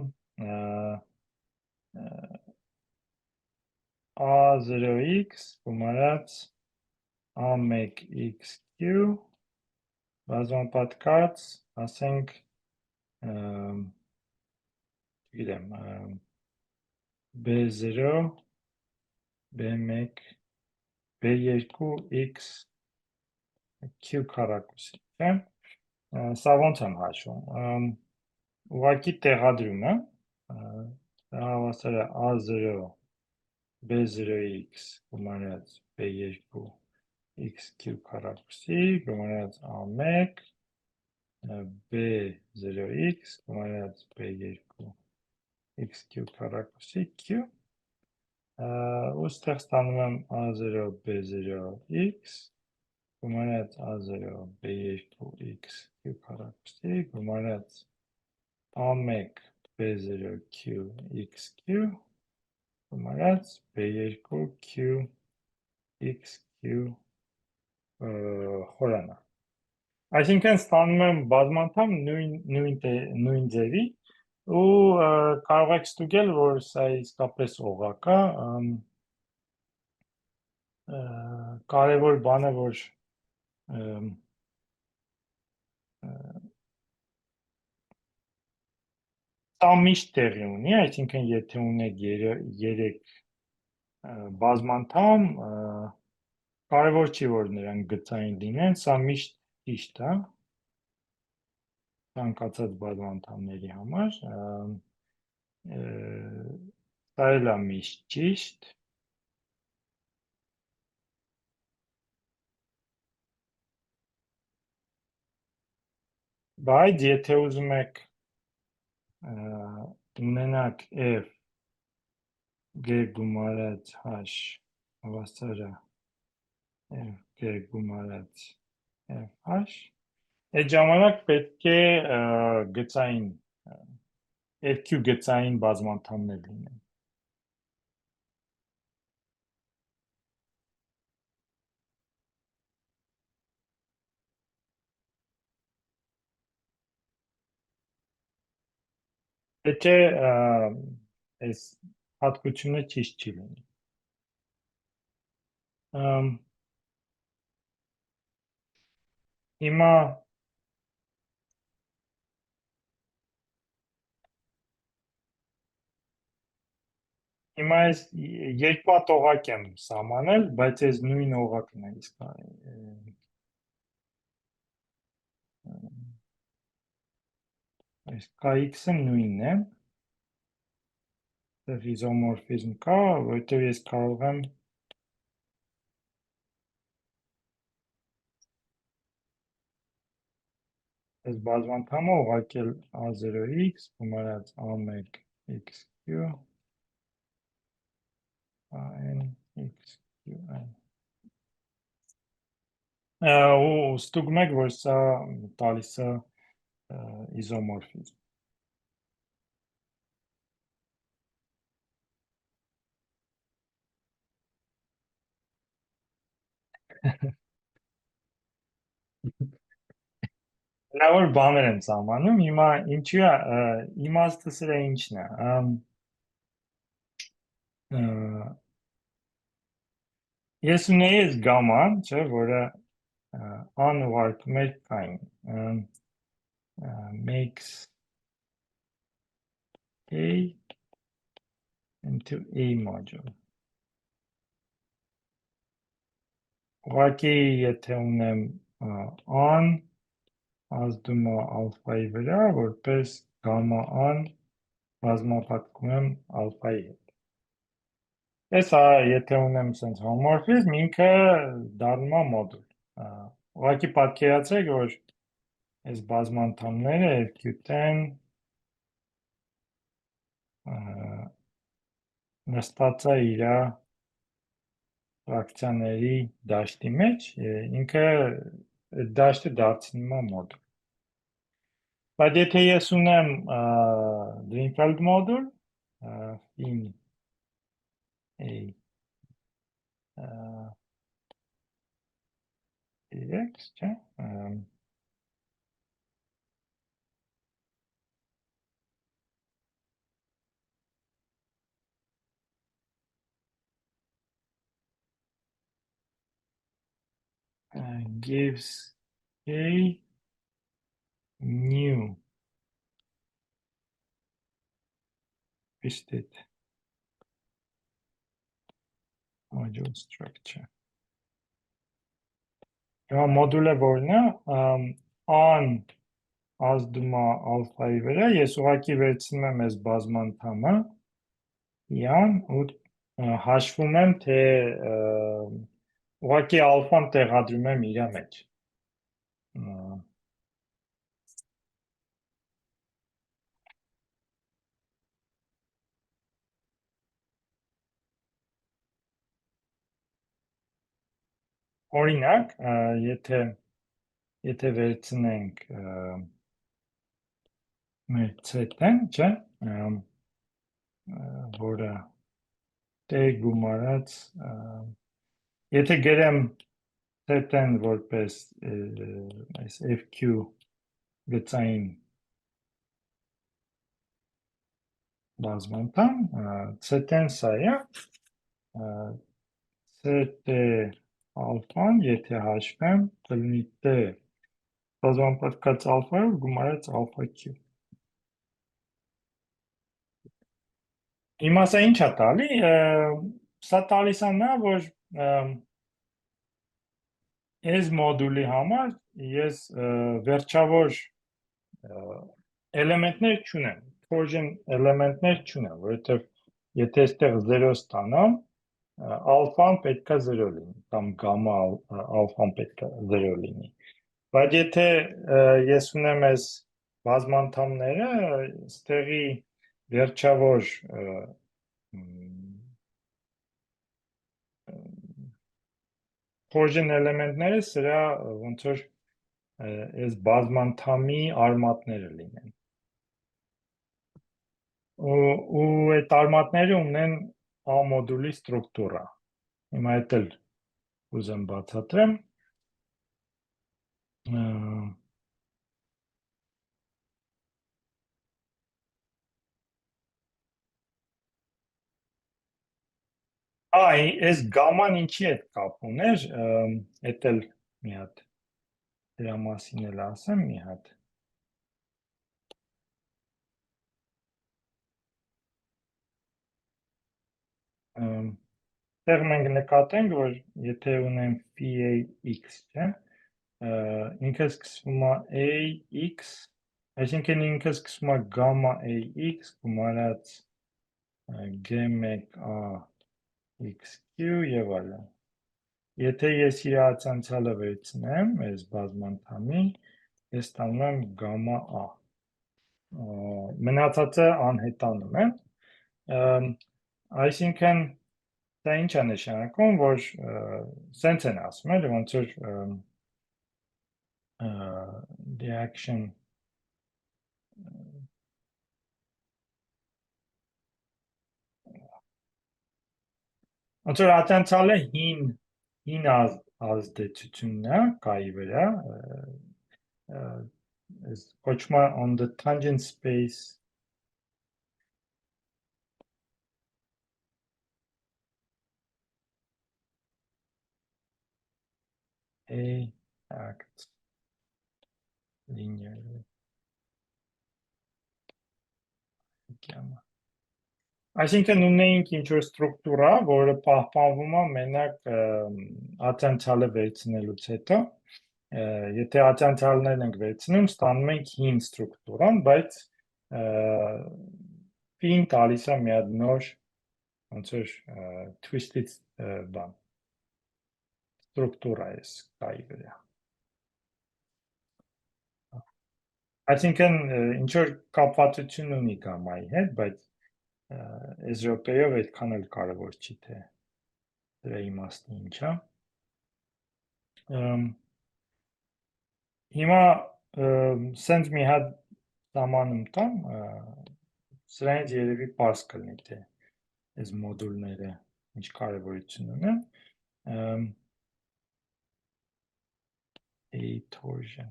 a0x գումարած a1x3 բազմապատկած, ասենք գիտեմ b0 b1 b2x q քառակուսի, չէ՞։ Սա ոնց եմ հաշվում, ուղղակի տեղադրում եմ, հավասար է a0 b0x գումարած b2 x3 քառակուսի գումարած a1 b0x գումարած b2 x3 քառակուսի q ու ստեղ ստանում եմ a0 b0x գումարած a0 b2 x3 քառակուսի գումարած a1 b0 q x3 գումարած b2 q x3 խորանա։ Այսինքն ստանում եմ բազմանդամ նույն ձևի ու կարող եք ստուգել, որ սա իսկապես օղակ է, կարևոր բանը, որ սա միշտ տեղի ունի, այսինքն եթե ունեք 3 բազմանդամ, կարևոր չի, որ նրանք գծային լինեն, սա միշտ ճիշտ է ցանկացած բազմանդամների համար, սա էլ է միշտ ճիշտ, բայց եթե ուզում եք ունենաք f g գումարած h հավասար է f g գումարած f h, այդ ժամանակ պետք է գծային fq գծային բազմանդամներ լինեն։ Եթե այս հատկությունը ճիշտ չի լինի։ Հիմա այս երկու հատ օղակ եմ սահմանել, բայց այս նույն օղակն է իսկ այս KX-ը նույնն է, դեռ իզոմորֆիզմ կա, որովհետև ես կարող եմ այս բազմանդամը ուղղակել A0x գումարած A1xq AN(x)(qn)։ Ու ստուգում եք, որ սա տալիս է իզոմորֆիզմ։ Լավ բաներ եմ սահմանում, հիմա ինչու է իմաստը սրա ինչն է։ Ես ունեի այս գաման, չէ, որը անուղարկում էր կային makes A into A module։ Ուղղակի եթե ունեմ an ազդում է ալֆայի վրա, որպես գամա an բազմապատկում եմ ալֆայի հետ։ Ես եթե ունեմ սենց հոմորֆիզմ, ինքը դառնում է մոդուլ։ Ուղղակի պատկերացրեք, որ այս բազմանդամները Q10 նստած է իր ֆրակցիաների դաշտի մեջ, ինքը այդ դաշտը դարձնում է մոդուլ։ Բայց եթե ես ունեմ Greenfield մոդուլ, in A X, չէ, gives A new twisted module structure։ Հիմա մոդուլը որն է, an ազդում է ալֆայի վրա, ես ուղղակի վերցնում եմ այս բազմանդամը, իան ու հաշվում եմ, թե ուղղակի ալֆան տեղադրում եմ իր մեջ։ Օրինակ, եթե վերցնենք մեր C-ն, չէ, որը T գումարած, եթե գրեմ C-ն որպես այս FQ գծային բազմանդամ, C-ն սա է, C-T ալֆան, եթե հաշվեմ, կլինի T բազմապատկած ալֆայով գումարած ալֆա Q։ Հիմա սա ինչ է տալի, սա տալիս է նա, որ այս մոդուլի համար ես վերջավոր էլեմենտներ չունեմ, Trojan էլեմենտներ չունեմ, որովհետև եթե այստեղ 0 ստանամ, ալֆան պետք է 0 լինի, կամ գամա ալֆան պետք է 0 լինի։ Բայց եթե ես ունեմ այս բազմանդամները, այստեղի վերջավոր Trojan էլեմենտները սրա ոնց որ այս բազմանդամի արմատները լինեն։ Ու այդ արմատները ունեն A մոդուլի ստրուկտուրա։ Հիմա այդ էլ ուզեմ բացատրեմ։ Այս գաման ինչի հետ կապ ուներ, էդ էլ մի հատ դրա մասին էլ ասեմ մի հատ։ Տեղ մենք նկատենք, որ եթե ունեմ phi x, չէ, ինքը սկսվում է ax, այսինքն ինքը սկսվում է gamma ax գումարած g1a xq եւ այլն։ Եթե ես իր ացանցալը վերցնեմ, այս բազմանդամի, ես ստանում եմ gamma a։ Մնացածը անհետանում եմ, այսինքն դա ինչ է նշանակում, որ սենց են ասում, էլի ոնց որ the action ոնց որ ատենցալը հին ազդեցությունն է կայի վրա, կոչվում է on the tangent space A acts linearly. Այսինքն ունեինք ինչ-որ ստրուկտուրա, որը պահպանվում է մենակ ատենցալը վերցնելուց հետո, եթե ատենցալներն ենք վերցնում, ստանում ենք հին ստրուկտուրան, բայց պին տալիս է մի հատ նոր ոնց որ twisted բան ստրուկտուրա է կայի վրա։ Այսինքն ինչ որ կապվածություն ունի գամայի հետ, բայց այս րոպեով այդքան էլ կարևոր չի, թե դրա իմաստը ինչ է։ Հիմա սենց մի հատ սահմանում տամ, սրանից երևի պարզ կլինի, թե այս մոդուլները ինչ կարևորություն ունեն։ A torsion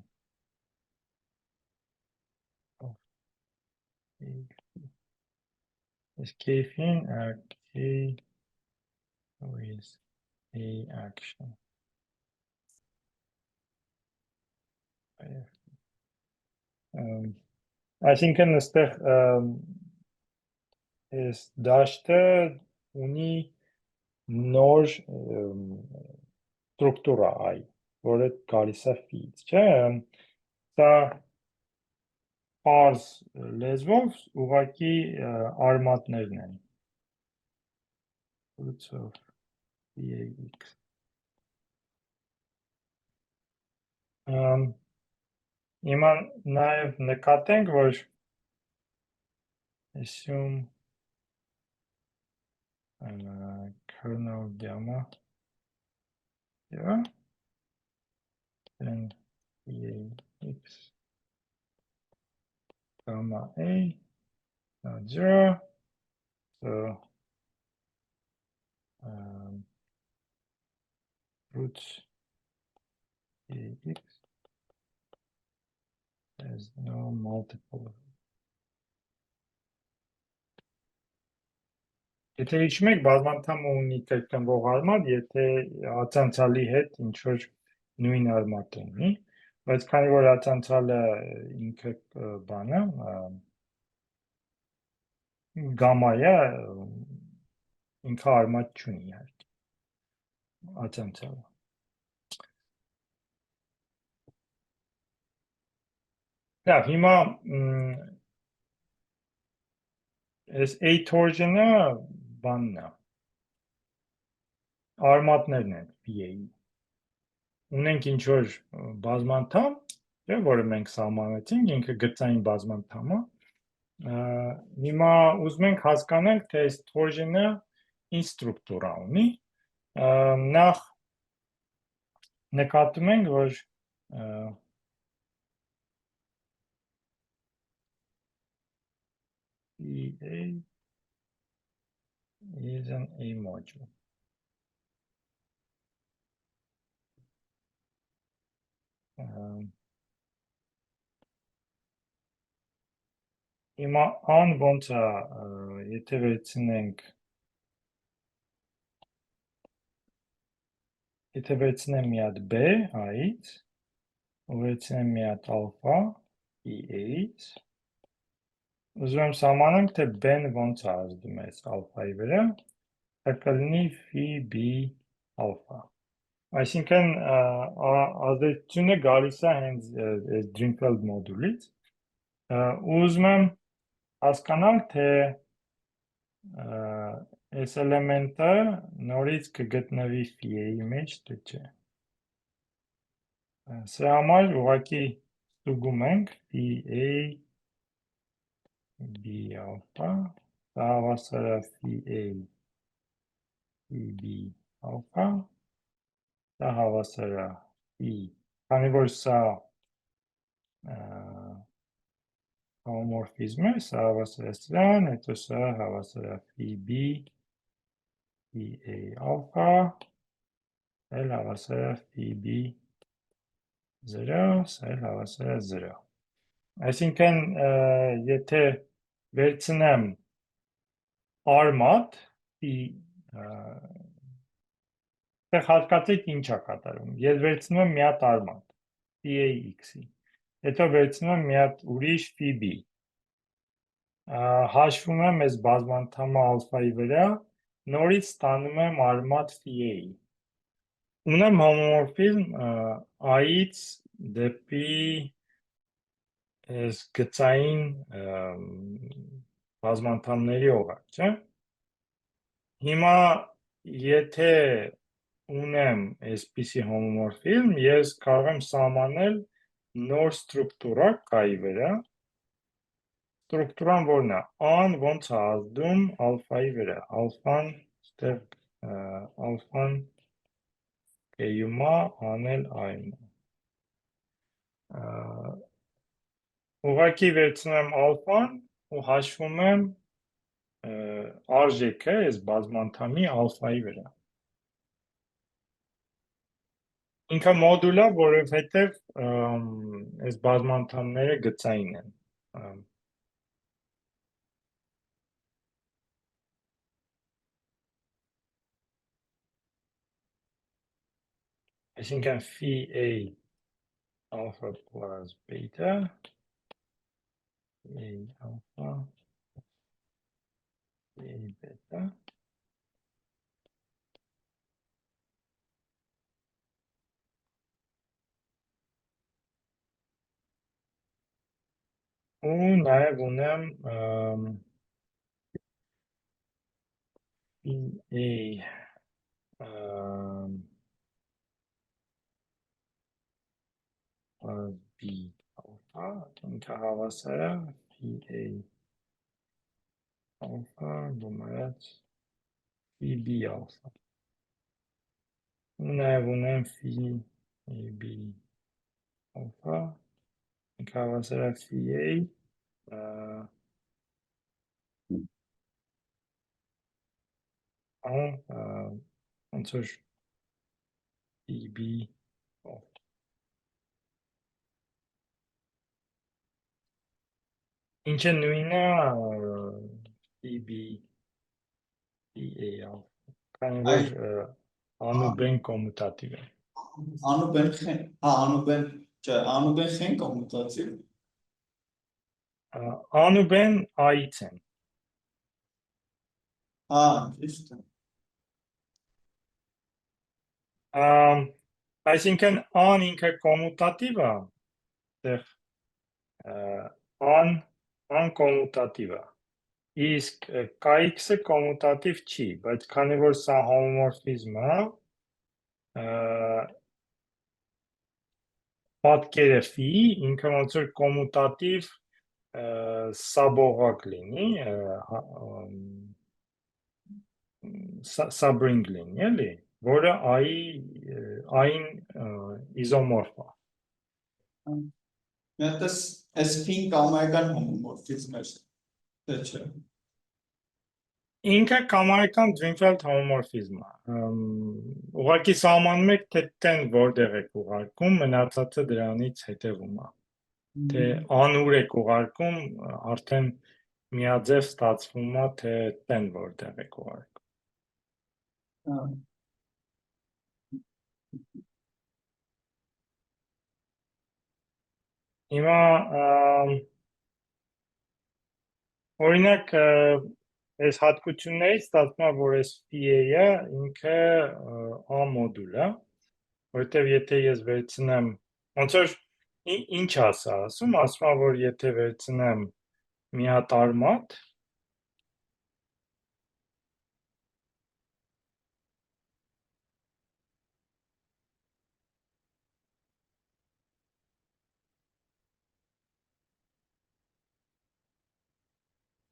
of is K-fin K with A action. Այսինքն այստեղ այս դաշտը ունի նոր ստրուկտուրա այ, որը գալիս է ֆիից, չէ, սա պարզ լեզվով ուղղակի արմատներն են, roots of px. Հիմա նաև նկատենք, որ assume kernel gamma yeah, then px gamma a not 0, so roots px has no multiple. Եթե հիշում եք, բազմանդամ ունի կրկնվող արմատ, եթե ացանցալի հետ ինչ որ նույն արմատ ունի, բայց քանի որ ացանցալը ինքը բանը գամա է, ինքը արմատ չունի իհարկե ացանցալը։ Լավ, հիմա այս A torsion-ը բանն է, արմատներն են PA-ի։ Ունենք ինչ-որ բազմանդամ, որը մենք սահմանեցինք, ինքը գծային բազմանդամ է։ Հիմա ուզում ենք հասկանանք, թե այս torsion-ը ինչ ստրուկտուրա ունի։ Նախ նկատում ենք, որ PA is an A module. Հիմա ան ոնց է, եթե վերցնենք եթե վերցնեմ մի հատ B A-ից, ու վերցնեմ մի հատ ալֆա A-ից, ուզում եմ սահմանեմ, թե B-ն ոնց է ազդում այս ալֆայի վրա, դա կլինի phi B ալֆա։ Այսինքն ազդեցությունը գալիս է հենց այս Drinfeld մոդուլից, ու ուզում եմ հասկանալ, թե այս էլեմենտը նորից կգտնվի phi-ի մեջ, թե չէ։ Սրա համար ուղղակի ստուգում ենք phi A B ալֆա, դա հավասար է phi A phi B ալֆա, դա հավասար է phi, քանի որ սա հոմորֆիզմ է, սա հավասար է սրան, հետո սա հավասար է phi B phi A ալֆա, էլ հավասար է phi B 0, սա էլ հավասար է 0։ Այսինքն, եթե վերցնեմ արմատ, տեղ հատկացեք ինչ է կատարում, ես վերցնում եմ մի հատ արմատ, phi A x-ի, հետո վերցնում եմ մի հատ ուրիշ phi B, հաշվում եմ այս բազմանդամը ալֆայի վրա, նորից ստանում եմ արմատ phi A-ի, ունեմ հոմոմորֆիզմ A-ից դեպի այս գծային բազմանդամների օղակ, չէ՞։ Հիմա եթե ունեմ այսպիսի հոմոմորֆիզմ, ես կարող եմ սահմանել նոր ստրուկտուրա K-ի վրա, ստրուկտուրան որն է, A-ն ոնց է ազդում ալֆայի վրա, ալֆան K-ում է, A-ն էլ A-ում է։ Ուղղակի վերցնում եմ ալֆան ու հաշվում եմ արժեքը այս բազմանդամի ալֆայի վրա։ Ինքը մոդուլ է, որովհետև այս բազմանդամները գծային են։ Այսինքն phi A alpha plus beta A alpha A beta ու նաև ունեմ phi A plus B alpha, ինքը հավասար է phi A alpha գումարած phi B alpha։ Ու նաև ունեմ phi A B alpha, ինքը հավասար է phi A ոնց որ phi B alpha։ Ինչը նույնը phi B phi A alpha, քանի որ անուբեն կոմուտատիվ է։ Անուբեն խեն կոմուտատիվ։ Անուբեն A-ից են։ Ճիշտ է։ Այսինքն A-ն ինքը կոմուտատիվ է, տեղ A-ն կոմուտատիվ է, իսկ KX-ը կոմուտատիվ չի, բայց քանի որ սա հոմոմորֆիզմ է, պատկերը phi, ինքը ոնց որ կոմուտատիվ սաբողակ լինի, subring լինի, էլի, որը A-ին իզոմորֆ է։ Մետս այս փին կամայական հոմոմորֆիզմ է, թե չէ։ Ինքը կամայական Drinfeld հոմոմորֆիզմ է։ Ուղղակի սահմանում եք, թե տեն որտեղ եք ուղարկում, մնացածը դրանից հետևում է։ Թե անուր եք ուղարկում, արդեն միաձև ստացվում է, թե տեն որտեղ եք ուղարկում։ Հիմա օրինակ այս հատկություններից ստացվում է, որ այս phi-ը ինքը A մոդուլ է, որտեղ եթե ես վերցնեմ, ոնց որ ինչ ասա, ասում, որ եթե վերցնեմ մի հատ արմատ,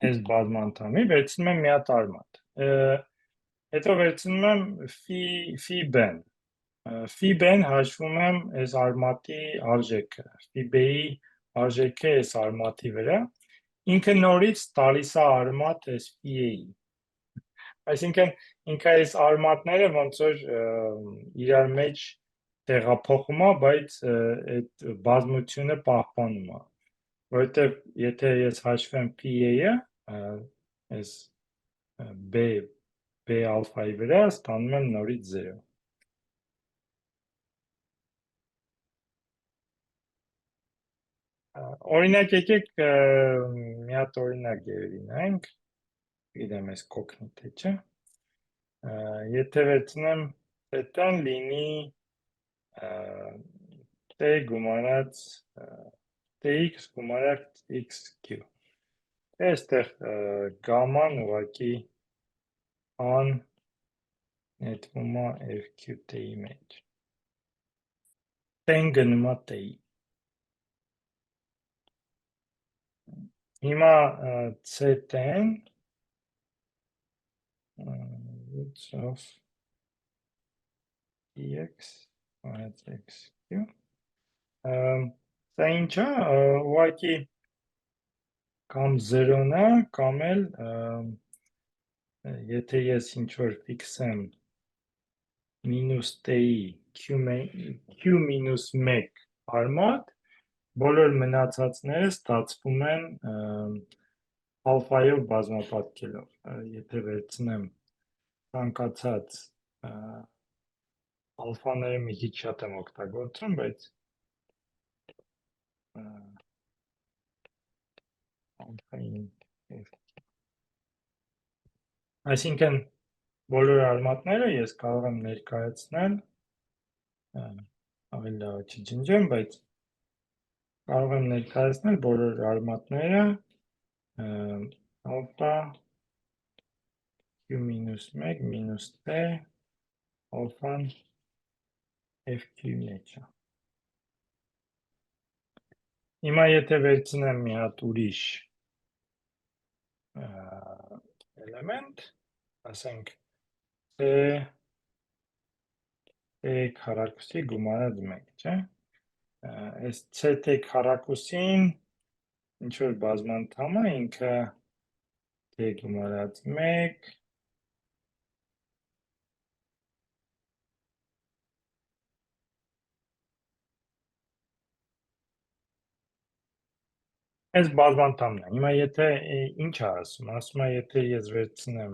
այս բազմանդամի վերցնում եմ մի հատ արմատ, հետո վերցնում եմ phi ben, phi ben հաշվում եմ այս արմատի արժեքը, phi b-ի արժեքը այս արմատի վրա, ինքը նորից տալիս է արմատ այս phi-ի, այսինքն ինքը այս արմատները ոնց որ իրար մեջ տեղափոխում է, բայց այդ բազմությունը պահպանում է, որովհետև եթե ես հաշվեմ phi-ը, այս b alpha-ի վրա, ստանում եմ նորից 0։ Օրինակ եկեք մի հատ օրինակ երևի նայենք, գիտեմ այս կոգնի թե չէ, եթե վերցնեմ θ-ն լինի t գումարած tx գումարած xq, այստեղ գաման ուղղակի an նետվում է fq t-ի մեջ, t-ն գնում է t-ի, հիմա ct-ն roots of x minus xq, սա ինչ է, ուղղակի կամ 0-ն է, կամ էլ եթե ես ինչ-որ ֆիքսեմ մինուս t-ի q մինուս 1 արմատ, բոլոր մնացածները ստացվում են alpha-ով բազմապատկելով, եթե վերցնեմ ցանկացած alpha-ները մի քիչ շատ եմ օգտագործում, բայց այսինքն բոլոր արմատները ես կարող եմ ներկայացնել, ավելի լավ է չջնջեմ, բայց կարող եմ ներկայացնել բոլոր արմատները alpha q մինուս 1 մինուս t alpha-ն fq-ի մեջ է։ Հիմա եթե վերցնեմ մի հատ ուրիշ էլեմենտ, ասենք t քառակուսի գումարած 1, չէ՞։ Այս ct քառակուսին ինչ որ բազմանդամ է, ինքը t գումարած 1 այս բազմանդամն է։ Հիմա եթե ինչ է ասում է եթե ես վերցնեմ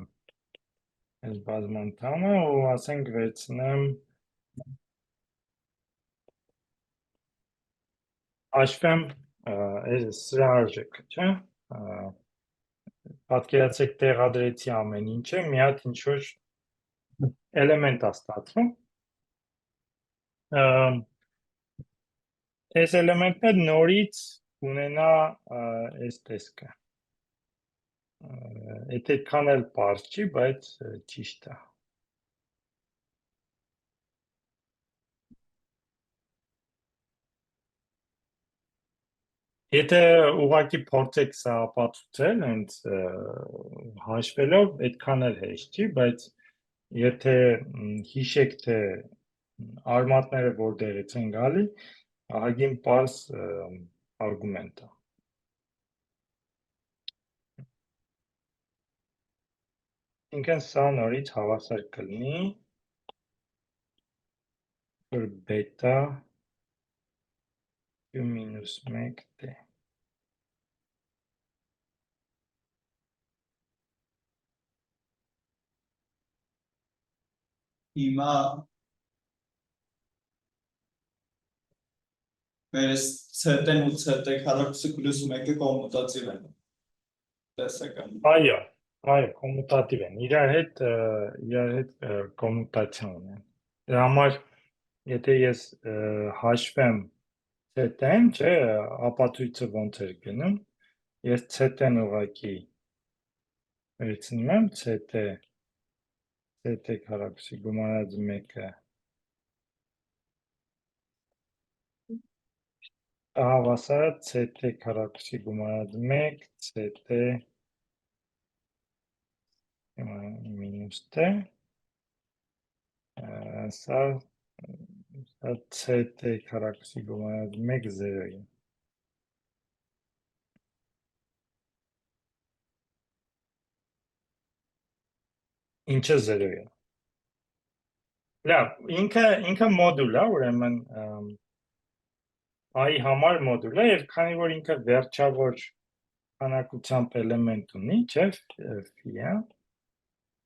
այս բազմանդամը ու ասենք վերցնեմ հաշվեմ սրա արժեքը, չէ՞։ Պատկերացրեք տեղադրեցի ամեն ինչը, մի հատ ինչ որ էլեմենտ է ստացվում։ Այս էլեմենտը նորից ունենա այս տեսքը։ Այդ այդքան էլ պարզ չի, բայց ճիշտ է։ Եթե ուղղակի փորձեք սա ապացուցել, հենց հաշվելով, այդքան էլ հեշտ չի, բայց եթե հիշեք, թե արմատները որտեղից են գալի, ահագին պարզ արգումենտ է։ Ինքն սա նորից հավասար կլինի, որ բետա q մինուս 1 t։ Հիմա Վերես CT-ն ու CT քառակուսի պլյուս 1-ը կոմուտատիվ են։ Տեսական։ Այո, կոմուտատիվ են, իրար հետ կոմուտացիա ունեն։ Դրա համար, եթե ես հաշվեմ CT-ն, չէ, ապացույցը ոնց էր գնում, ես CT-ն ուղղակի վերցնում եմ, CT քառակուսի գումարած 1-ը հավասար CT քառակուսի գումարած 1 CT մինուս T սա CT քառակուսի գումարած 1 0-ին։ Ինչը 0-ին։ Լավ, ինքը մոդուլ է, ուրեմն i համար մոդուլ է, եւ քանի որ ինքը վերջավոր քանակությամբ էլեմենտ ունի, չէ, phi-ը,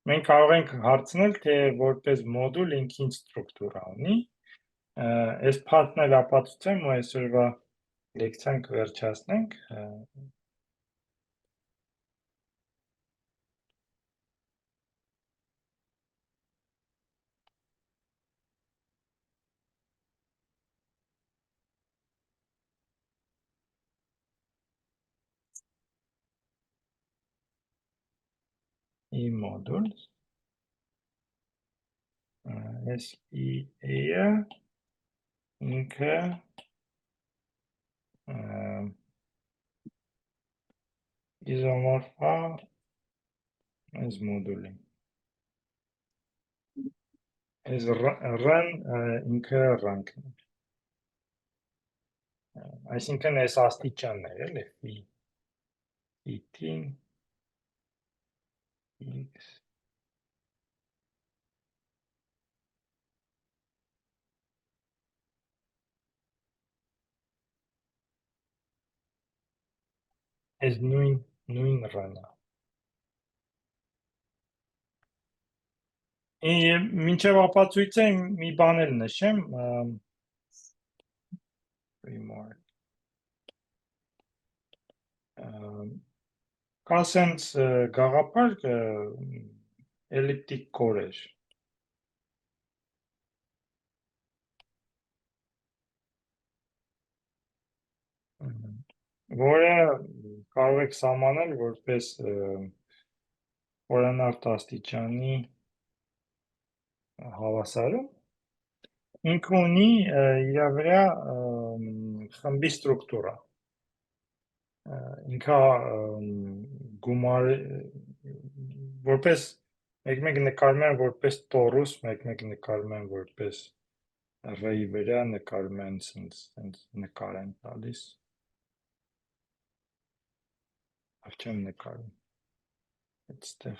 մենք կարող ենք հարցնել, թե որպես մոդուլ ինքը ինչ ստրուկտուրա ունի։ Այս փաստն էլ ապացուցեմ ու այսօրվա լեկցիան կվերջացնենք։ modules SEA-ը ինքը իզոմորֆա այս մոդուլի։ Այս run ինքը rank-ն է։ Այսինքն այս աստիճաններ էլ է phi t x այս նույն run-ը։ Մինչև ապացույցը մի բան էլ նշեմ, կա սենց գաղափար էլիպտիկ կորեր, որը կարող եք սահմանել որպես խորանարդ աստիճանի հավասարում, ինքը ունի իր վրա խմբի ստրուկտուրա, ինքը գումար որպես մեկ նկարում են որպես տորուս, մեկ նկարում են որպես ռեի վրա նկարում են սենց նկար են տալիս, չեմ նկարում, այդստեղ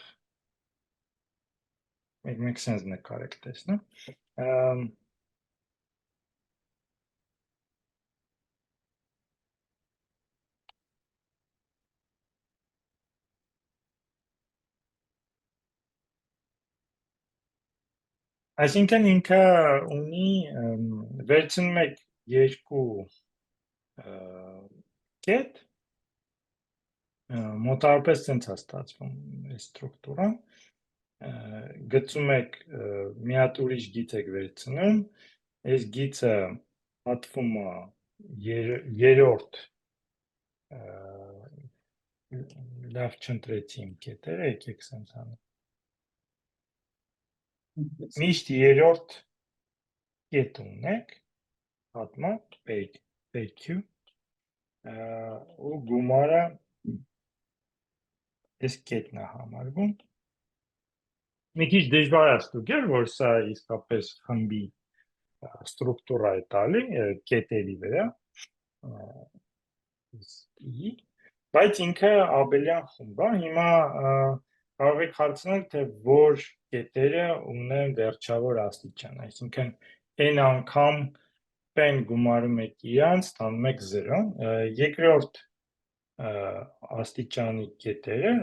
մեկ սենց նկար եք տեսնում, այսինքն ինքը ունի վերցնում եք երկու կետ, մոտավորապես սենց է ստացվում այս ստրուկտուրան, գծում եք մի հատ ուրիշ գիծ եք վերցնում, այս գիծը հատվում է երրորդ լավ չընտրեցի իմ կետերը, եկեք սենց անեմ։ Միշտ երրորդ կետ ունեք, հատման, PQ, ու գումարը այս կետն է համարվում։ Մի քիչ դժվար է ստուգել, որ սա իսկապես խմբի ստրուկտուրա է տալի կետերի վրա, բայց ինքը abelian խումբ է, հիմա կարող եք հարցնել, թե որ կետերը ունեն վերջավոր աստիճան, այսինքն n անգամ pen գումարում եք իրանց, ստանում եք 0, երկրորդ աստիճանի կետերը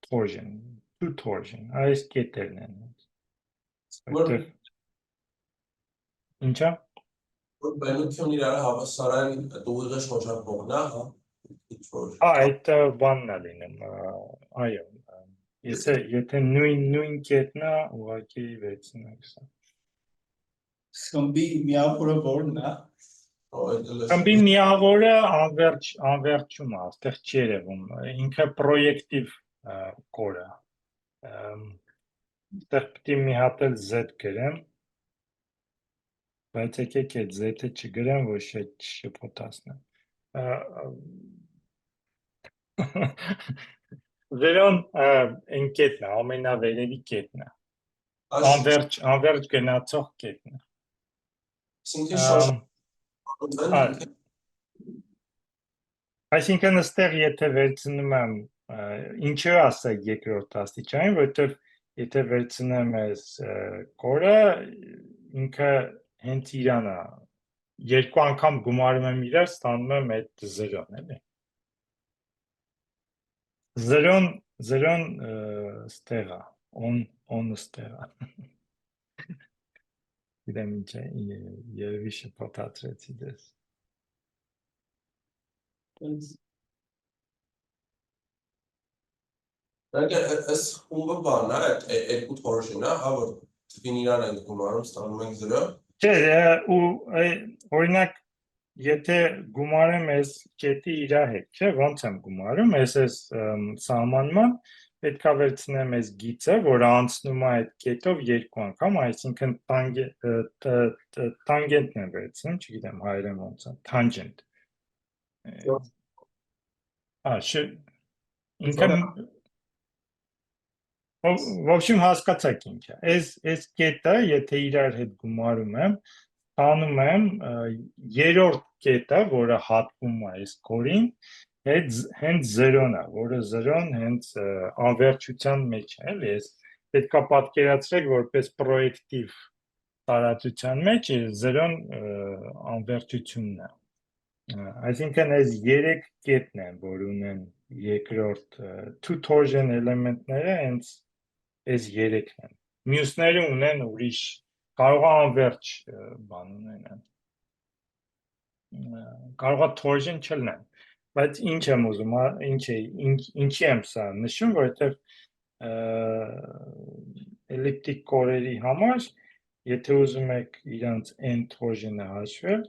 torsion, այս կետերն են։ Ինչա։ Բնություն իրար հավասարային ուղիղը շոշափողն է, հա։ Ինչ-որ Այդ բանն է լինում, այո, եթե նույն կետն է, ուղղակի վերցնենք սա։ Խմբի միավորը որն է։ Խմբի միավորը անվերջում է, այստեղ չի երևում, ինքը պրոյեկտիվ կոր է։ Այստեղ պիտի մի հատ էլ Z գրեմ, բայց եկեք այդ Z-ը չգրեմ, ոչ այդ շփոթացնեմ։ Զերոն այն կետն է, ամենավերևի կետն է, անվերջ գնացող կետն է։ Այսինքն այստեղ եթե վերցնում եմ, ինչու է ասա երկրորդ աստիճանին, որովհետև եթե վերցնեմ այս կորը, ինքը հենց իրան է, երկու անգամ գումարում եմ իրար, ստանում եմ այդ զերոն, էլի։ Զերոն ստեղ է, on ստեղ է։ Գիտեմ ինչ է, երևի շփոթացրեցի դες։ Այս խումբը բանն է, այդ երկու թորշին է, հա, որ թվին իրան են գումարում, ստանում ենք 0։ Չէ, օրինակ, եթե գումարեմ այս կետի իրա հետ, չէ, ոնց եմ գումարում, այս սահմանման, պետք է վերցնեմ այս գիծը, որը անցնում է այդ կետով երկու անգամ, այսինքն տանգենտն եմ վերցնում, չգիտեմ հայերեն ոնց է, tangent։ Ինքը в общем հասկացաք ինչ է։ Այս կետը, եթե իրար հետ գումարում եմ, ստանում եմ երրորդ կետը, որը հատվում է այս կորին, հենց 0-ն է, որը 0-ն հենց անվերջության մեջ է, էլի, պետք է պատկերացրեք որպես պրոյեկտիվ տարածության մեջ 0-ն անվերջությունն է։ Այսինքն այս 3 կետն են, որ ունեն երկրորդ two torsion էլեմենտները, հենց այս 3-ն են։ Մյուսները ունեն ուրիշ, կարող է անվերջ բան ունենան։ Կարող է torsion չլինեն, բայց ինչ եմ ուզում, ինչի եմ սա նշում, որովհետև էլիպտիկ կորերի համար, եթե ուզում եք իրանց n torsion-ը հաշվել,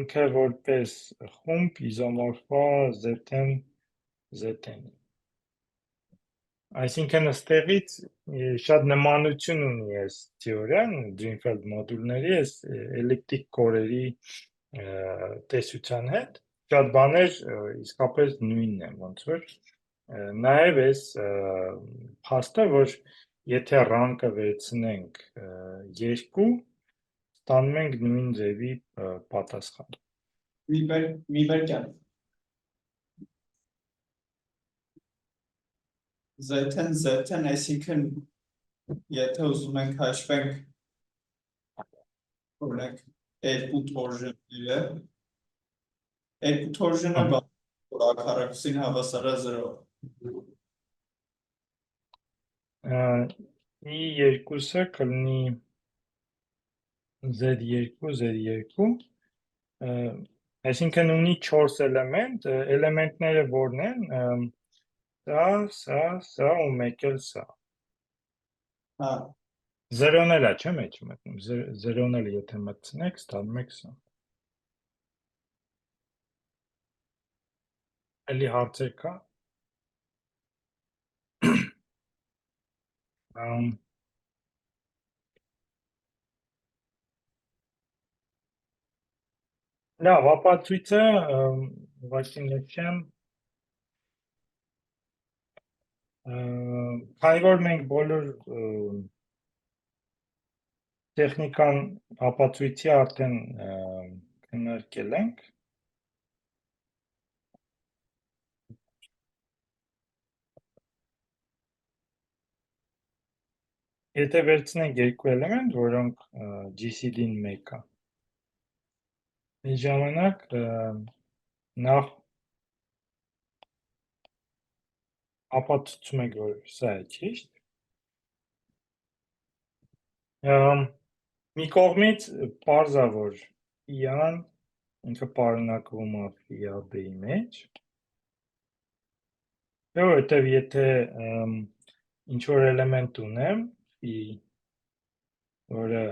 ինքը որպես խումբ իզոմորֆա ZN։ Այսինքն այստեղից շատ նմանություն ունի այս թեորիան Greenfeld մոդուլների այս էլիպտիկ կորերի տեսության հետ, շատ բաներ իսկապես նույնն են, ոնց որ նաև այս փաստը, որ եթե rank-ը վերցնենք 2, ստանում ենք նույն ձևի պատասխան։ Մի բերքան։ ZN, այսինքն եթե ուզում ենք հաշվենք օրինակ երկու թորժենները, երկու թորժենը որ աքառակուսին հավասար է 0։ I2-ը կլինի Z2, այսինքն ունի 4 էլեմենտ, էլեմենտները որն են, սա ու մեկ էլ սա։ Զերոն էլ է, չէ՞ մեջ մտնում, զերոն էլ եթե մտցնեք, ստանում եք սա։ Էլի հարցեր կա։ Լավ, ապացույցը ուղղակի նշեմ, քանի որ մենք բոլոր տեխնիկան ապացույցի արդեն քննարկել ենք, եթե վերցնենք երկու էլեմենտ, որոնք GCD-ն 1 է, այս ժամանակ նախ ապացուցում ենք, որ սա է ճիշտ։ Մի կողմից պարզ է, որ Phi-ն ինքը պարունակվում է Phi-a B-ի մեջ։ Որովհետև եթե ինչ որ էլեմենտ ունեմ, Phi, որը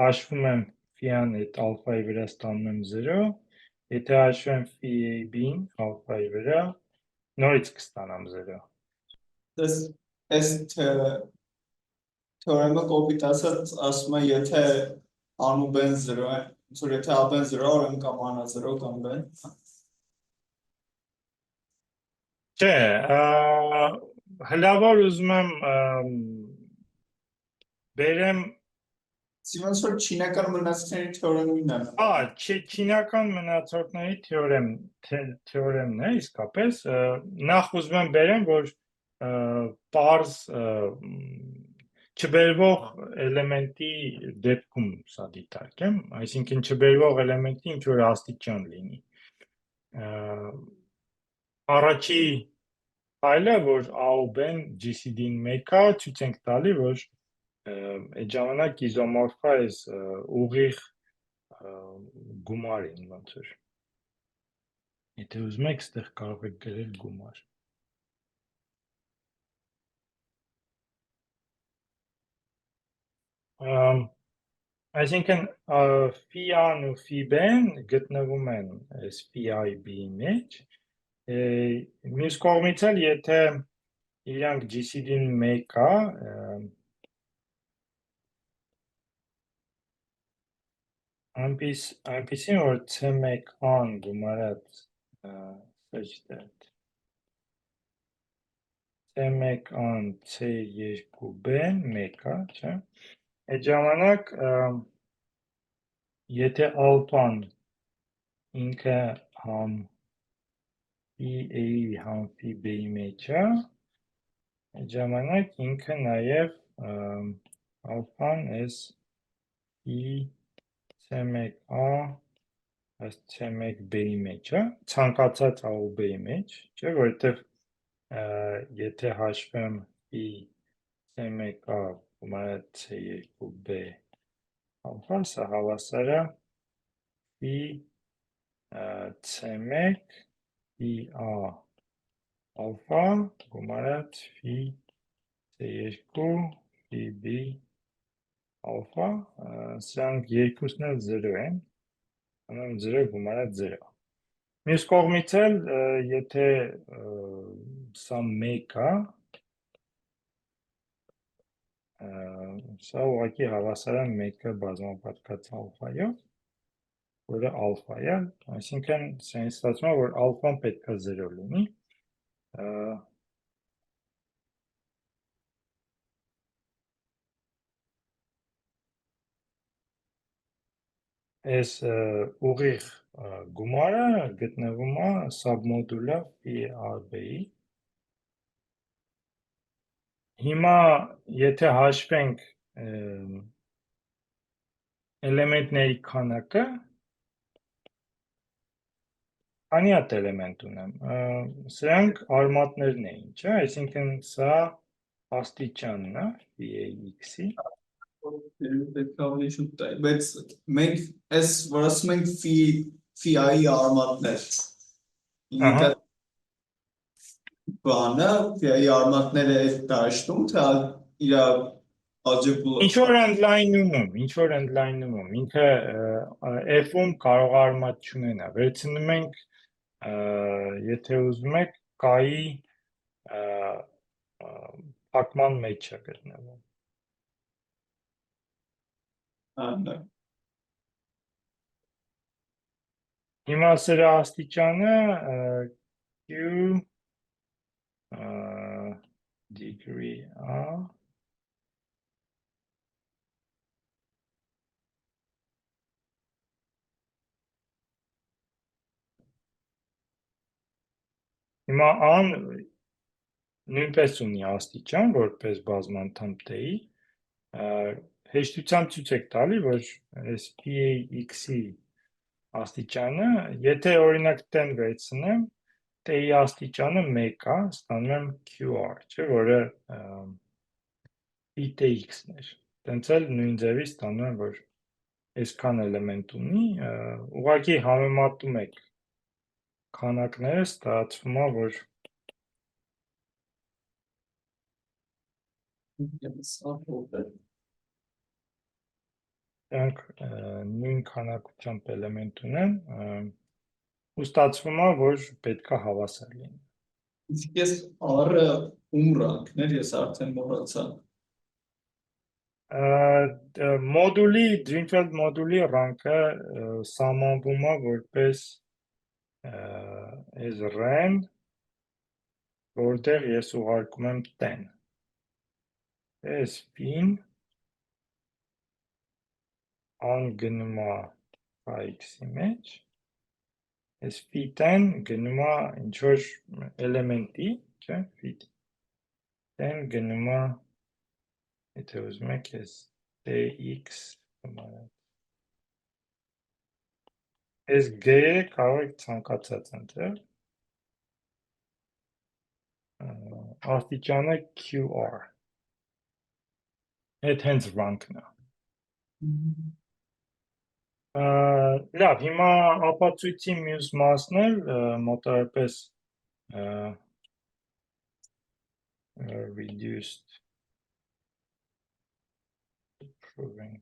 հաշվում եմ Phi-ն այդ ալֆայի վրա ստանում եմ 0, եթե հաշվեմ Phi-a-B-ին ալֆայի վրա, նորից կստանամ 0։ Այս թեորեմը կոպիտ ասած ասում է, եթե ան ու b-ն 0 է, որ եթե a-b-ն 0 է, ուրեմն կամ ան-ը 0 կամ b-ն։ Չէ, հլավոր ուզում եմ բերեմ Ոնց որ չինական մնացքների թեորեմին է։ չինական մնացորդների թեորեմն է իսկապես, նախ ուզում եմ բերեմ, որ պարզ չբերվող էլեմենտի դեպքում սա դիտարկեմ, այսինքն չբերվող էլեմենտի ինչ որ աստիճան լինի։ Առաջի այլը, որ A ու B-ն GCD-ին 1 է, ցույց ենք տալի, որ այդ ժամանակ իզոմորֆա էս ուղիղ գումարին ոնց որ։ Եթե ուզում եք, ստեղ կարող եք գրել գումար։ Այսինքն Phi-ն ու Phi-B-ն գտնվում են այս Phi-a-B-ի մեջ։ Մյուս կողմից էլ եթե իրանք GCD-ին 1 է, այնպիսին որ C1-ան գումարած C1-ան C2B-ն 1 է, չէ՞։ Այդ ժամանակ եթե ալֆան ինքը համ Phi-a-ի համ Phi-b-ի մեջ է, այդ ժամանակ ինքը նաև ալֆան էս C1A այս C1B-ի մեջ է, ցանկացած A ու B-ի մեջ, չէ՞, որովհետև եթե հաշվեմ Phi C1A գումարած C2B ալֆան, սա հավասար է Phi C1 Phi-a ալֆա գումարած Phi C2 Phi-b ալֆա, սրանք երկուսն էլ 0 են, անում 0 գումարած 0։ Մյուս կողմից էլ, եթե սա 1 է, սա ուղղակի հավասար է 1-ը բազմապատկած ալֆայով, որը ալֆա է, այսինքն սա ինձ ստացվում է, որ ալֆան պետք է 0 լինի։ Այս ուղիղ գումարը գտնվում է սաբմոդուլը Phi-a-B-ի։ Հիմա եթե հաշվենք էլեմենտների քանակը, քանի հատ էլեմենտ ունեմ, սրանք արմատներն էին, չէ՞, այսինքն սա աստիճանն է Phi-a-X-ի։ Պետք է ավելի շուտ տայի, բայց մենք այս որ ասում ենք Phi-a-ի արմատներ, բանը, Phi-a-ի արմատները այդ դաշտում, թե իր ալջեբուլը։ Ինչ որ ընդլայնումում, ինքը F-ում կարող արմատ չունենա, վերցնում ենք, եթե ուզում եք, K-ի փակման մեջ է գտնվում։ Հիմա սրա աստիճանը Q degree A Հիմա ան նույնպես ունի աստիճան, որպես բազմանդամ T-ի, հեշտությամբ ցույց եք տալի, որ այս Phi-a-X-ի աստիճանը, եթե օրինակ T-ն վերցնեմ, T-ի աստիճանը 1 է, ստանում եմ QR, չէ, որը Phi-T-X-ն էր, տենց էլ նույն ձևի ստանում եմ, որ այսքան էլեմենտ ունի, ուղղակի համեմատում եք քանակները, ստացվում է, որ դրանք նույն քանակությամբ էլեմենտ ունեն, ու ստացվում է, որ պետք է հավասար լինի։ Իսկ ես R-ը ում ռանգներ, ես արդեն մոռացա։ Մոդուլի, Dreamfield մոդուլի ռանկը սահմանվում է որպես as ren, որտեղ ես ուղարկում եմ 10։ Այս p-ն ան գնում է x-ի մեջ, այս fit-ն գնում է ինչ-որ էլեմենտի, չէ, fit-ն գնում է, եթե ուզում եք, ես dx այս g-ը կարող եք ցանկացած ընտրել, աստիճանը QR, այդ հենց rank-ն է։ Լավ, հիմա ապացույցի մյուս մասն էլ մոտավորապես reduced proving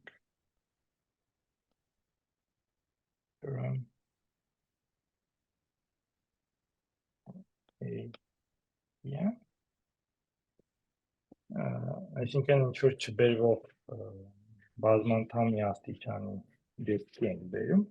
theorem այսինքն ինչ-որ չբերվող բազմանդամի աստիճանի դեպքի ենք բերում,